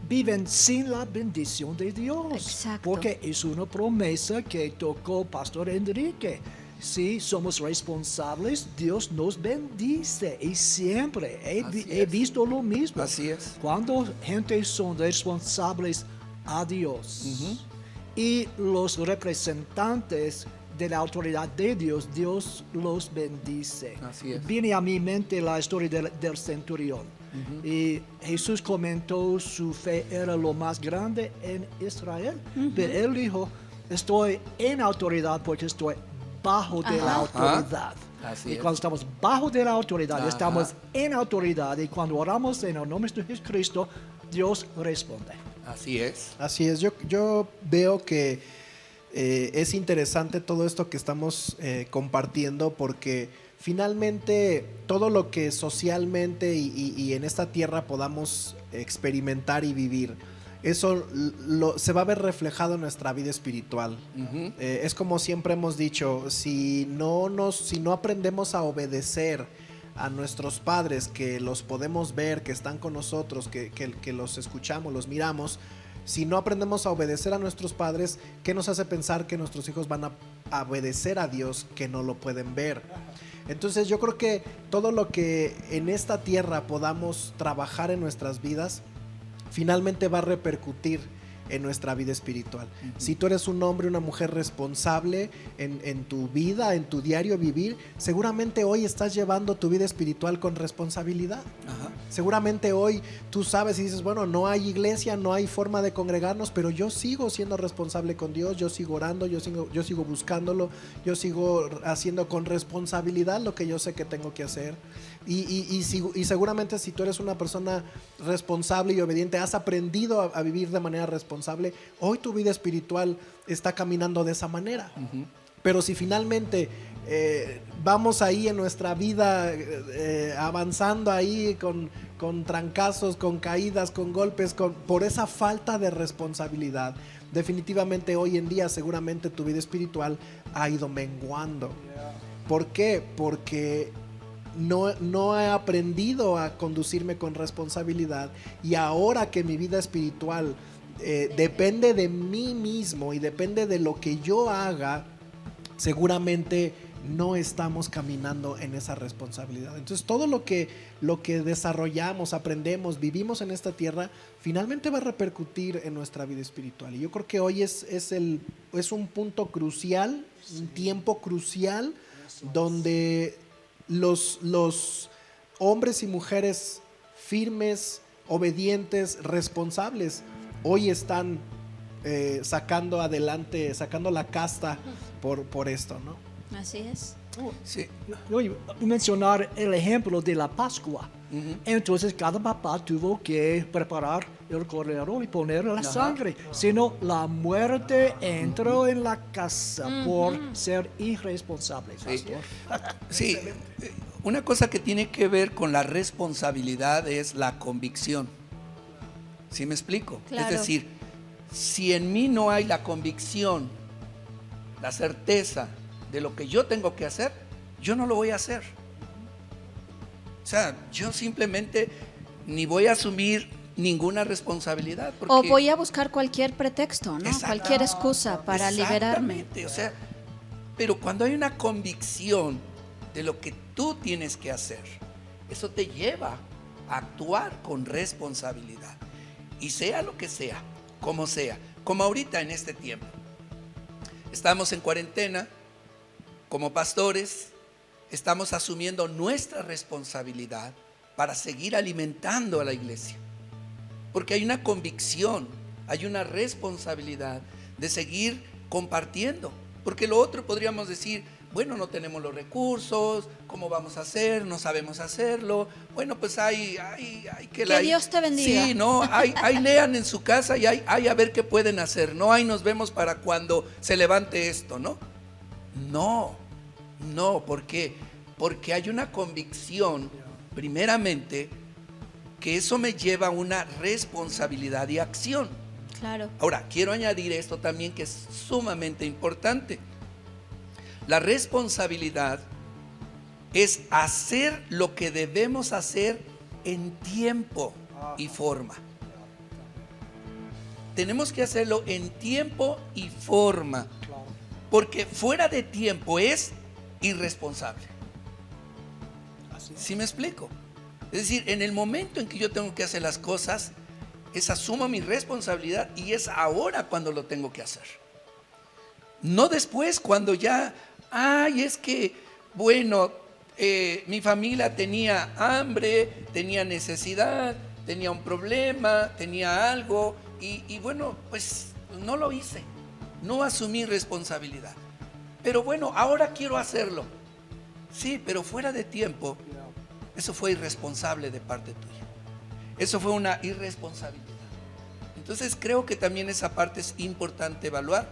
viven sin la bendición de Dios.
Exacto.
Porque es una promesa que tocó Pastor Enrique. Si somos responsables, Dios nos bendice. Y siempre he visto lo mismo.
Así es.
Cuando gente son responsables a Dios y los representantes de la autoridad de Dios, Dios los bendice.
Así es.
Viene a mi mente la historia del centurión. Y Jesús comentó su fe era lo más grande en Israel. Pero él dijo, estoy en autoridad porque estoy bajo de la autoridad.
Así
Y
es.
cuando estamos bajo de la autoridad,
Ajá.
estamos en autoridad. Y cuando oramos en el nombre de Jesucristo, Dios responde.
Así es.
Así es, yo veo que es interesante todo esto que estamos compartiendo porque finalmente todo lo que socialmente y en esta tierra podamos experimentar y vivir eso se va a ver reflejado en nuestra vida espiritual. Es como siempre hemos dicho, si no aprendemos a obedecer a nuestros padres, que los podemos ver, que están con nosotros, que los escuchamos, los miramos, si no aprendemos a obedecer a nuestros padres, ¿qué nos hace pensar que nuestros hijos van a obedecer a Dios que no lo pueden ver? Entonces yo creo que todo lo que en esta tierra podamos trabajar en nuestras vidas, finalmente va a repercutir en nuestra vida espiritual. Si tú eres un hombre, una mujer responsable en tu vida, en tu diario vivir, seguramente hoy estás llevando tu vida espiritual con responsabilidad. Seguramente hoy tú sabes y dices, bueno, no hay iglesia, no hay forma de congregarnos, pero yo sigo siendo responsable con Dios, yo sigo orando, yo sigo buscándolo, yo sigo haciendo con responsabilidad lo que yo sé que tengo que hacer. Y seguramente si tú eres una persona responsable y obediente, has aprendido a vivir de manera responsable, hoy tu vida espiritual está caminando de esa manera. Pero si finalmente vamos ahí en nuestra vida avanzando ahí con trancazos, con caídas, con golpes, por esa falta de responsabilidad, definitivamente hoy en día seguramente tu vida espiritual ha ido menguando. ¿Por qué? Porque no he aprendido a conducirme con responsabilidad, y ahora que mi vida espiritual depende de mí mismo y depende de lo que yo haga, seguramente no estamos caminando en esa responsabilidad. Entonces todo lo que desarrollamos, aprendemos, vivimos en esta tierra, finalmente va a repercutir en nuestra vida espiritual. Y yo creo que hoy es un punto crucial, un tiempo crucial, donde los hombres y mujeres firmes, obedientes, responsables, hoy están sacando adelante, sacando la casta por esto, ¿no?
Así es.
Sí.
Voy a mencionar el ejemplo de la Pascua. Entonces cada papá tuvo que preparar el cordero y poner la sangre. Si no, la muerte entró en la casa por ser irresponsable.
Sí, una cosa que tiene que ver con la responsabilidad es la convicción. ¿Sí me explico?
Claro.
Es decir, si en mí no hay la convicción, la certeza de lo que yo tengo que hacer, yo no lo voy a hacer. O sea, yo simplemente ni voy a asumir ninguna responsabilidad.
O voy a buscar cualquier pretexto, ¿no? Cualquier excusa para liberarme.
O sea, pero cuando hay una convicción de lo que tú tienes que hacer, eso te lleva a actuar con responsabilidad. Y sea lo que sea, como ahorita en este tiempo. Estamos en cuarentena, como pastores, estamos asumiendo nuestra responsabilidad para seguir alimentando a la iglesia. Porque hay una convicción, hay una responsabilidad de seguir compartiendo. Porque lo otro podríamos decir, bueno, no tenemos los recursos, ¿cómo vamos a hacer? No sabemos hacerlo. Bueno, pues hay que...
Que Dios te bendiga.
Sí, no, ahí lean en su casa y hay a ver qué pueden hacer. No, ahí nos vemos para cuando se levante esto, ¿no? No, ¿por qué? Porque hay una convicción, primeramente, que eso me lleva a una responsabilidad y acción.
Claro.
Ahora, quiero añadir esto también que es sumamente importante. La responsabilidad es hacer lo que debemos hacer en tiempo y forma. Tenemos que hacerlo en tiempo y forma, porque fuera de tiempo es irresponsable. ¿Sí me explico? Es decir, en el momento en que yo tengo que hacer las cosas, asumo mi responsabilidad y es ahora cuando lo tengo que hacer. No después, cuando ya, es que, bueno, mi familia tenía hambre, tenía necesidad, tenía un problema, tenía algo, y bueno, pues no lo hice, no asumí responsabilidad. Pero bueno, ahora quiero hacerlo. Sí, pero fuera de tiempo, eso fue irresponsable de parte tuya. Eso fue una irresponsabilidad. Entonces creo que también esa parte es importante evaluar,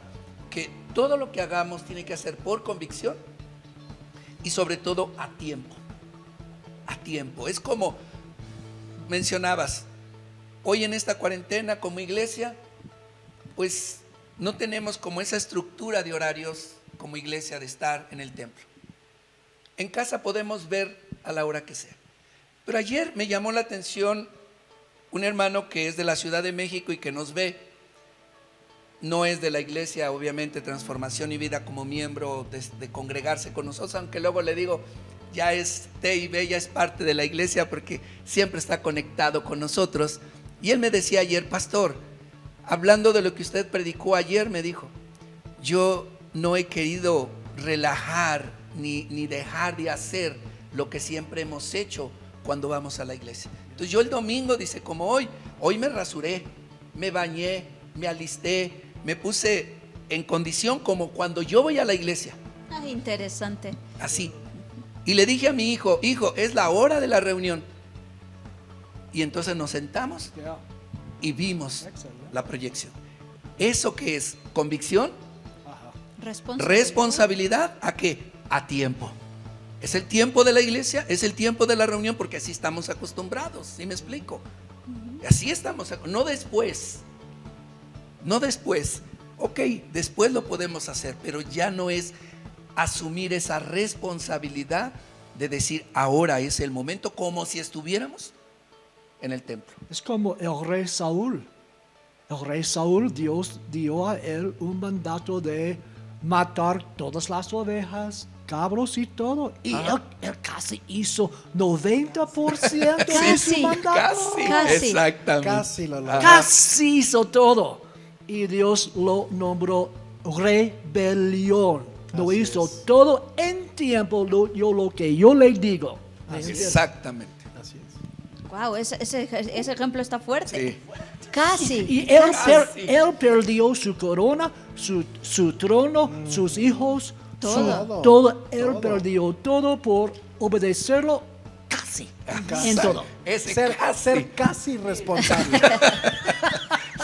que todo lo que hagamos tiene que hacer por convicción y sobre todo a tiempo. A tiempo. Es como mencionabas, hoy en esta cuarentena como iglesia, pues no tenemos como esa estructura de horarios como iglesia de estar en el templo. En casa podemos ver a la hora que sea. Pero ayer me llamó la atención un hermano que es de la Ciudad de México y que nos ve. No es de la iglesia, obviamente, Transformación y Vida como miembro de congregarse con nosotros, aunque luego le digo, ya es TIB, ya es parte de la iglesia porque siempre está conectado con nosotros. Y él me decía ayer, pastor, hablando de lo que usted predicó ayer, me dijo, yo no he querido relajar ni dejar de hacer lo que siempre hemos hecho cuando vamos a la iglesia. Entonces yo el domingo, dice, como hoy me rasuré, me bañé, me alisté, me puse en condición como cuando yo voy a la iglesia.
Ah, interesante.
Así. Y le dije a mi hijo, es la hora de la reunión. Y entonces nos sentamos
Yeah.
y vimos
Excelente.
la proyección. ¿Eso qué es? ¿Convicción?
Ajá.
¿Responsabilidad? ¿A qué? A tiempo. Es el tiempo de la iglesia, es el tiempo de la reunión porque así estamos acostumbrados, ¿sí me explico? Así estamos, no después. No después. Ok, después lo podemos hacer, pero ya no es asumir esa responsabilidad de decir ahora es el momento, como si estuviéramos en el templo.
Es como el rey Saúl. El rey Saúl, Dios dio a él un mandato de matar todas las ovejas, cabros y todo. Y él casi hizo 90% de su
Casi,
mandato.
Casi.
Exactamente.
Casi lo logró.
Casi hizo todo. Y Dios lo nombró rebelión. Lo
Así
hizo
es.
todo en tiempo, lo que yo le digo.
Exactamente.
Así es.
Wow, ese ejemplo está fuerte.
Sí.
Casi.
Y él,
casi.
él perdió su corona, su trono, sus hijos,
Todo.
todo. Él
Todo.
perdió todo por obedecerlo casi. En todo.
Ese
Ser casi responsable.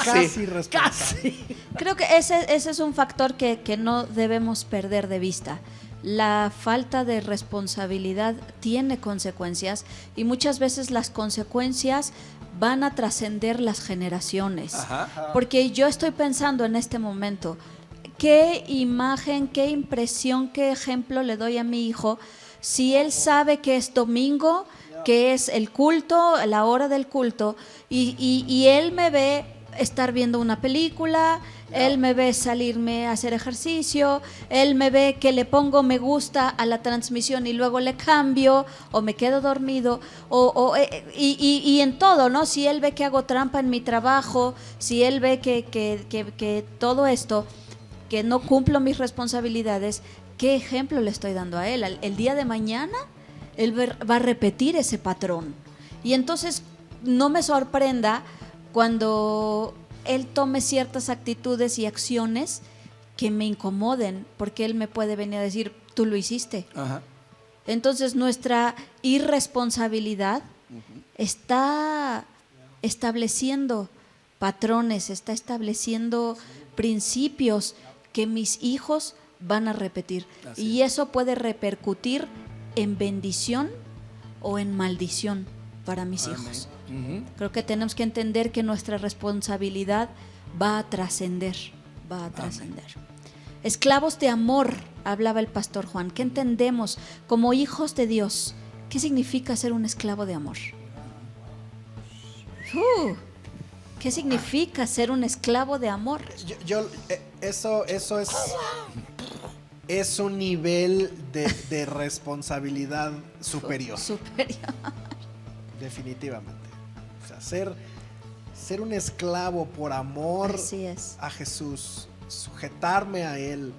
Casi responsable.
Casi.
Creo que ese es un factor que no debemos perder de vista. La falta de responsabilidad tiene consecuencias y muchas veces las consecuencias van a trascender las generaciones.
Ajá.
Porque yo estoy pensando en este momento, qué imagen, qué impresión, qué ejemplo le doy a mi hijo si él sabe que es domingo, que es el culto, la hora del culto, y él me ve estar viendo una película, él me ve salirme a hacer ejercicio, él me ve que le pongo me gusta a la transmisión y luego le cambio o me quedo dormido y en todo, ¿no? Si él ve que hago trampa en mi trabajo, si él ve que todo esto, que no cumplo mis responsabilidades, ¿qué ejemplo le estoy dando a él? El día de mañana él va a repetir ese patrón y entonces no me sorprenda cuando él tome ciertas actitudes y acciones que me incomoden, porque él me puede venir a decir, tú lo hiciste.
Ajá.
Entonces nuestra irresponsabilidad está estableciendo patrones, está estableciendo principios que mis hijos van a repetir.
Así
Y eso puede repercutir en bendición o en maldición para mis hijos.
Ujú.
Creo que tenemos que entender que nuestra responsabilidad va a trascender, va a trascender. Esclavos de amor, hablaba el pastor Juan. ¿Qué entendemos como hijos de Dios? ¿Qué significa ser un esclavo de amor? ¿Qué significa ser un esclavo de amor?
Eso es un nivel de responsabilidad superior.
Superior.
Definitivamente. O sea, ser un esclavo por amor
Así es.
a Jesús, sujetarme a Él,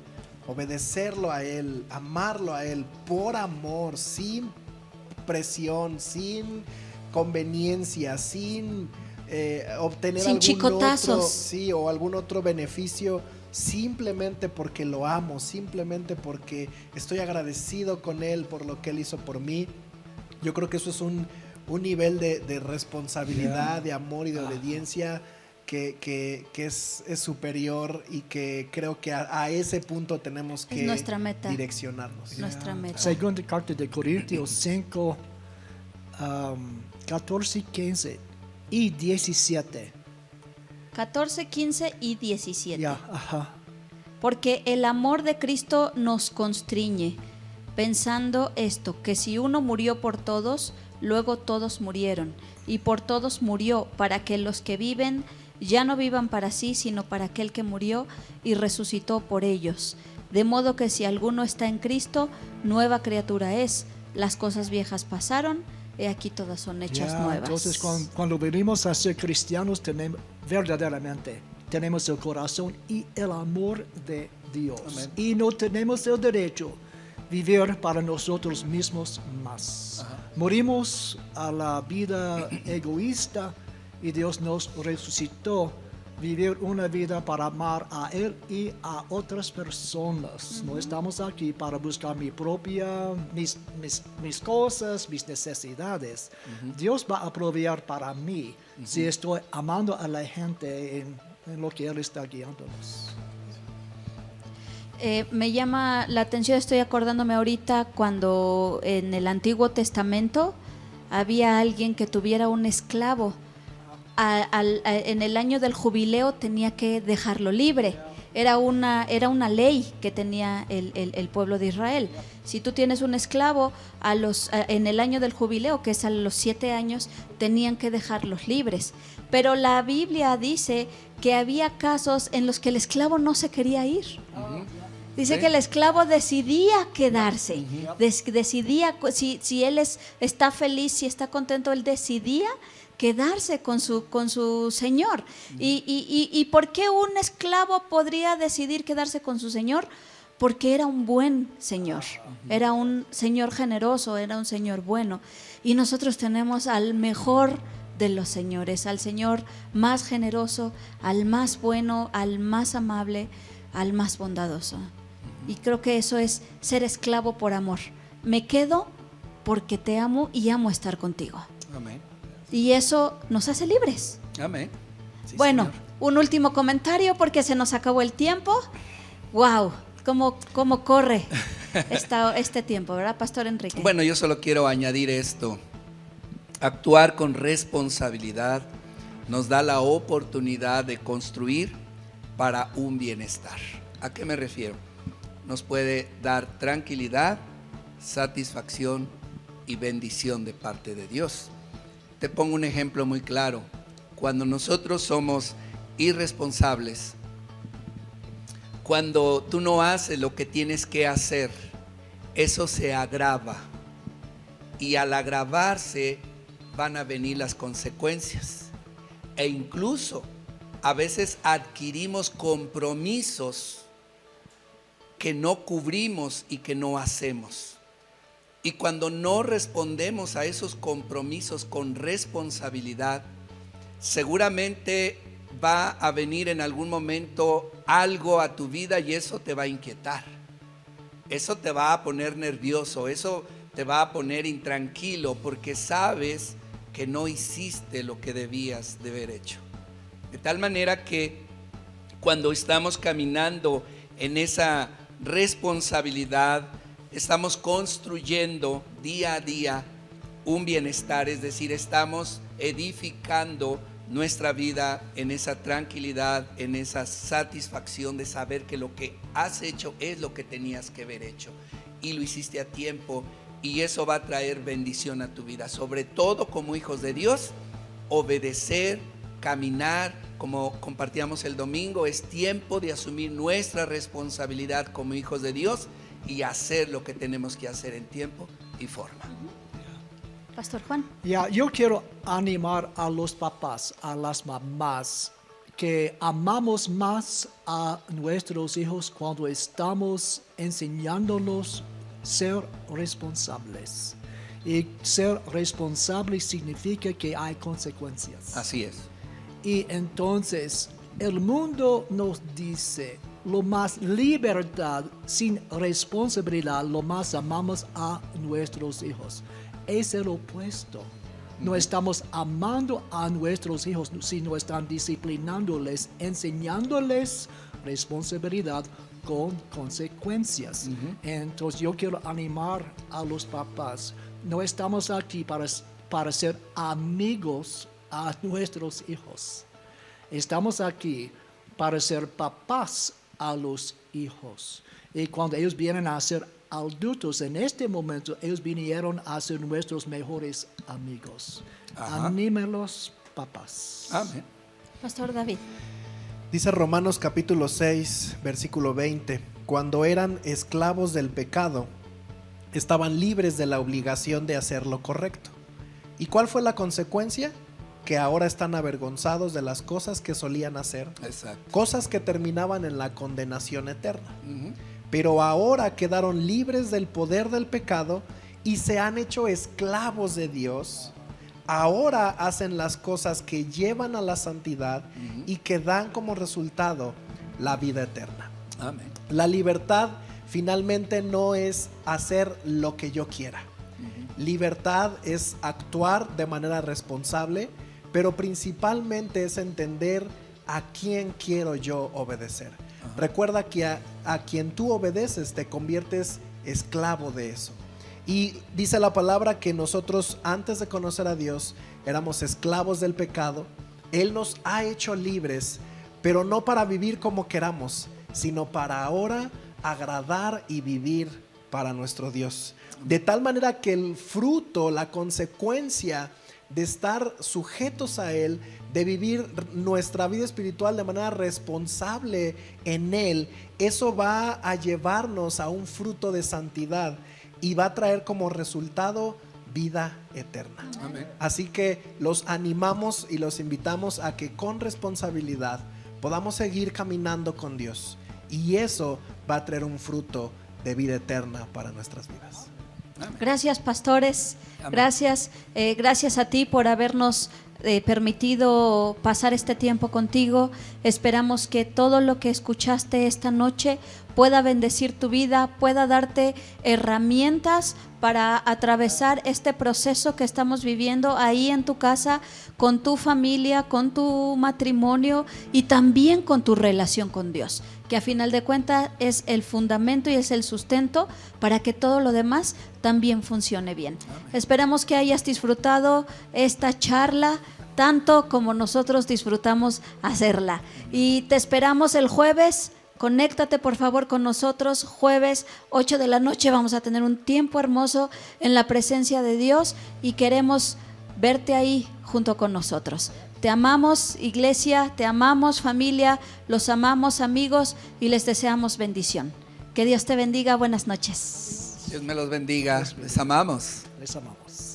obedecerlo a Él, amarlo a Él por amor, sin presión, sin conveniencia, sin obtener
Sin
algún
chicotazos.
otro, sí, o algún otro beneficio, simplemente porque lo amo, simplemente porque estoy agradecido con Él por lo que Él hizo por mí. Yo creo que eso es un nivel de responsabilidad, de amor y de obediencia que es superior y que creo que a ese punto tenemos que
nuestra meta.
direccionarnos.
Nuestra meta.
Segunda carta de Corintios 5, 14 y 15. y 17.
14, 15 y 17.
Ya, ajá.
Porque el amor de Cristo nos constriñe, pensando esto, que si uno murió por todos, luego todos murieron, y por todos murió, para que los que viven ya no vivan para sí, sino para aquel que murió y resucitó por ellos. De modo que si alguno está en Cristo, nueva criatura es. Las cosas viejas pasaron, he aquí todas son hechas
Ya,
nuevas.
entonces, cuando venimos a ser cristianos, verdaderamente tenemos el corazón y el amor de Dios.
Amén.
Y no tenemos el derecho de vivir para nosotros mismos más. Morimos a la vida egoísta y Dios nos resucitó. Vivir una vida para amar a Él y a otras personas. No estamos aquí para buscar mis cosas, mis necesidades. Dios va a proveer para mí si estoy amando a la gente en lo que Él está guiándonos.
Me llama la atención, estoy acordándome ahorita cuando en el Antiguo Testamento había alguien que tuviera un esclavo. En el año del jubileo tenía que dejarlo libre. Era una ley que tenía el pueblo de Israel. Si tú tienes un esclavo, en el año del jubileo, que es a los 7 años, tenían que dejarlos libres. Pero la Biblia dice que había casos en los que el esclavo no se quería ir. Dice
Sí.
que el esclavo decidía quedarse, decidía, si él está feliz, si está contento, él decidía quedarse con su señor. ¿Y por qué un esclavo podría decidir quedarse con su señor? Porque era un buen señor, era un señor generoso, era un señor bueno. Y nosotros tenemos al mejor de los señores, al señor más generoso, al más bueno, al más amable, al más bondadoso. Y creo que eso es ser esclavo por amor. Me quedo porque te amo y amo estar contigo.
Amén.
Y eso nos hace libres.
Amén. Sí,
Bueno,
Señor.
un último comentario porque se nos acabó el tiempo. ¡Wow! ¿Cómo corre este tiempo, ¿verdad, Pastor Enrique?
Bueno, yo solo quiero añadir esto. Actuar con responsabilidad nos da la oportunidad de construir para un bienestar. ¿A qué me refiero? Nos puede dar tranquilidad, satisfacción y bendición de parte de Dios. Te pongo un ejemplo muy claro. Cuando nosotros somos irresponsables, cuando tú no haces lo que tienes que hacer, eso se agrava. Y al agravarse van a venir las consecuencias. E incluso a veces adquirimos compromisos que no cubrimos y que no hacemos. Y cuando no respondemos a esos compromisos con responsabilidad, seguramente va a venir en algún momento algo a tu vida y eso te va a inquietar. Eso te va a poner nervioso, eso te va a poner intranquilo porque sabes que no hiciste lo que debías de haber hecho. De tal manera que cuando estamos caminando en esa responsabilidad, estamos construyendo día a día un bienestar, es decir, estamos edificando nuestra vida en esa tranquilidad, en esa satisfacción de saber que lo que has hecho es lo que tenías que haber hecho y lo hiciste a tiempo, y eso va a traer bendición a tu vida, sobre todo como hijos de Dios. Obedecer, caminar, como compartíamos el domingo, es tiempo de asumir nuestra responsabilidad como hijos de Dios y hacer lo que tenemos que hacer en tiempo y forma.
Pastor Juan.
Ya, yo quiero animar a los papás, a las mamás, que amamos más a nuestros hijos cuando estamos enseñándolos ser responsables. Y ser responsable significa que hay consecuencias.
Así es.
Y entonces el mundo nos dice, lo más libertad sin responsabilidad, lo más amamos a nuestros hijos. Es el opuesto. No estamos amando a nuestros hijos, sino están disciplinándoles, enseñándoles responsabilidad con consecuencias. Entonces yo quiero animar a los papás. No estamos aquí para ser amigos a nuestros hijos. Estamos aquí para ser papás a los hijos. Y cuando ellos vienen a ser adultos, en este momento, ellos vinieron a ser nuestros mejores amigos.
Ajá.
Anímelos, papás.
Amén.
Pastor David.
Dice Romanos capítulo 6, versículo 20, cuando eran esclavos del pecado, estaban libres de la obligación de hacer lo correcto. ¿Y cuál fue la consecuencia? Que ahora están avergonzados de las cosas que solían hacer,
Exacto.
cosas que terminaban en la condenación eterna.
Ujú.
Pero ahora quedaron libres del poder del pecado y se han hecho esclavos de Dios. Ahora hacen las cosas que llevan a la santidad y que dan como resultado la vida eterna.
Amén.
La libertad finalmente no es hacer lo que yo quiera. Libertad es actuar de manera responsable, pero principalmente es entender a quién quiero yo obedecer. Recuerda que a quien tú obedeces te conviertes esclavo de eso. Y dice la palabra que nosotros antes de conocer a Dios éramos esclavos del pecado. Él nos ha hecho libres, pero no para vivir como queramos, sino para ahora agradar y vivir para nuestro Dios. De tal manera que el fruto, la consecuencia de estar sujetos a Él, de vivir nuestra vida espiritual de manera responsable en Él, eso va a llevarnos a un fruto de santidad y va a traer como resultado vida eterna.
Amén.
Así que los animamos y los invitamos a que con responsabilidad podamos seguir caminando con Dios, y eso va a traer un fruto de vida eterna para nuestras vidas.
Gracias, pastores.
Amén.
Gracias, gracias a ti por habernos permitido pasar este tiempo contigo. Esperamos que todo lo que escuchaste esta noche pueda bendecir tu vida, pueda darte herramientas para atravesar este proceso que estamos viviendo ahí en tu casa, con tu familia, con tu matrimonio y también con tu relación con Dios, que a final de cuentas es el fundamento y es el sustento para que todo lo demás también funcione bien. Esperamos que hayas disfrutado esta charla tanto como nosotros disfrutamos hacerla. Y te esperamos el jueves. Conéctate por favor con nosotros, jueves 8 de la noche vamos a tener un tiempo hermoso en la presencia de Dios y queremos verte ahí junto con nosotros. Te amamos, iglesia, te amamos, familia, los amamos, amigos, y les deseamos bendición. Que Dios te bendiga, buenas noches.
Dios me los bendiga. Les amamos.
Les amamos.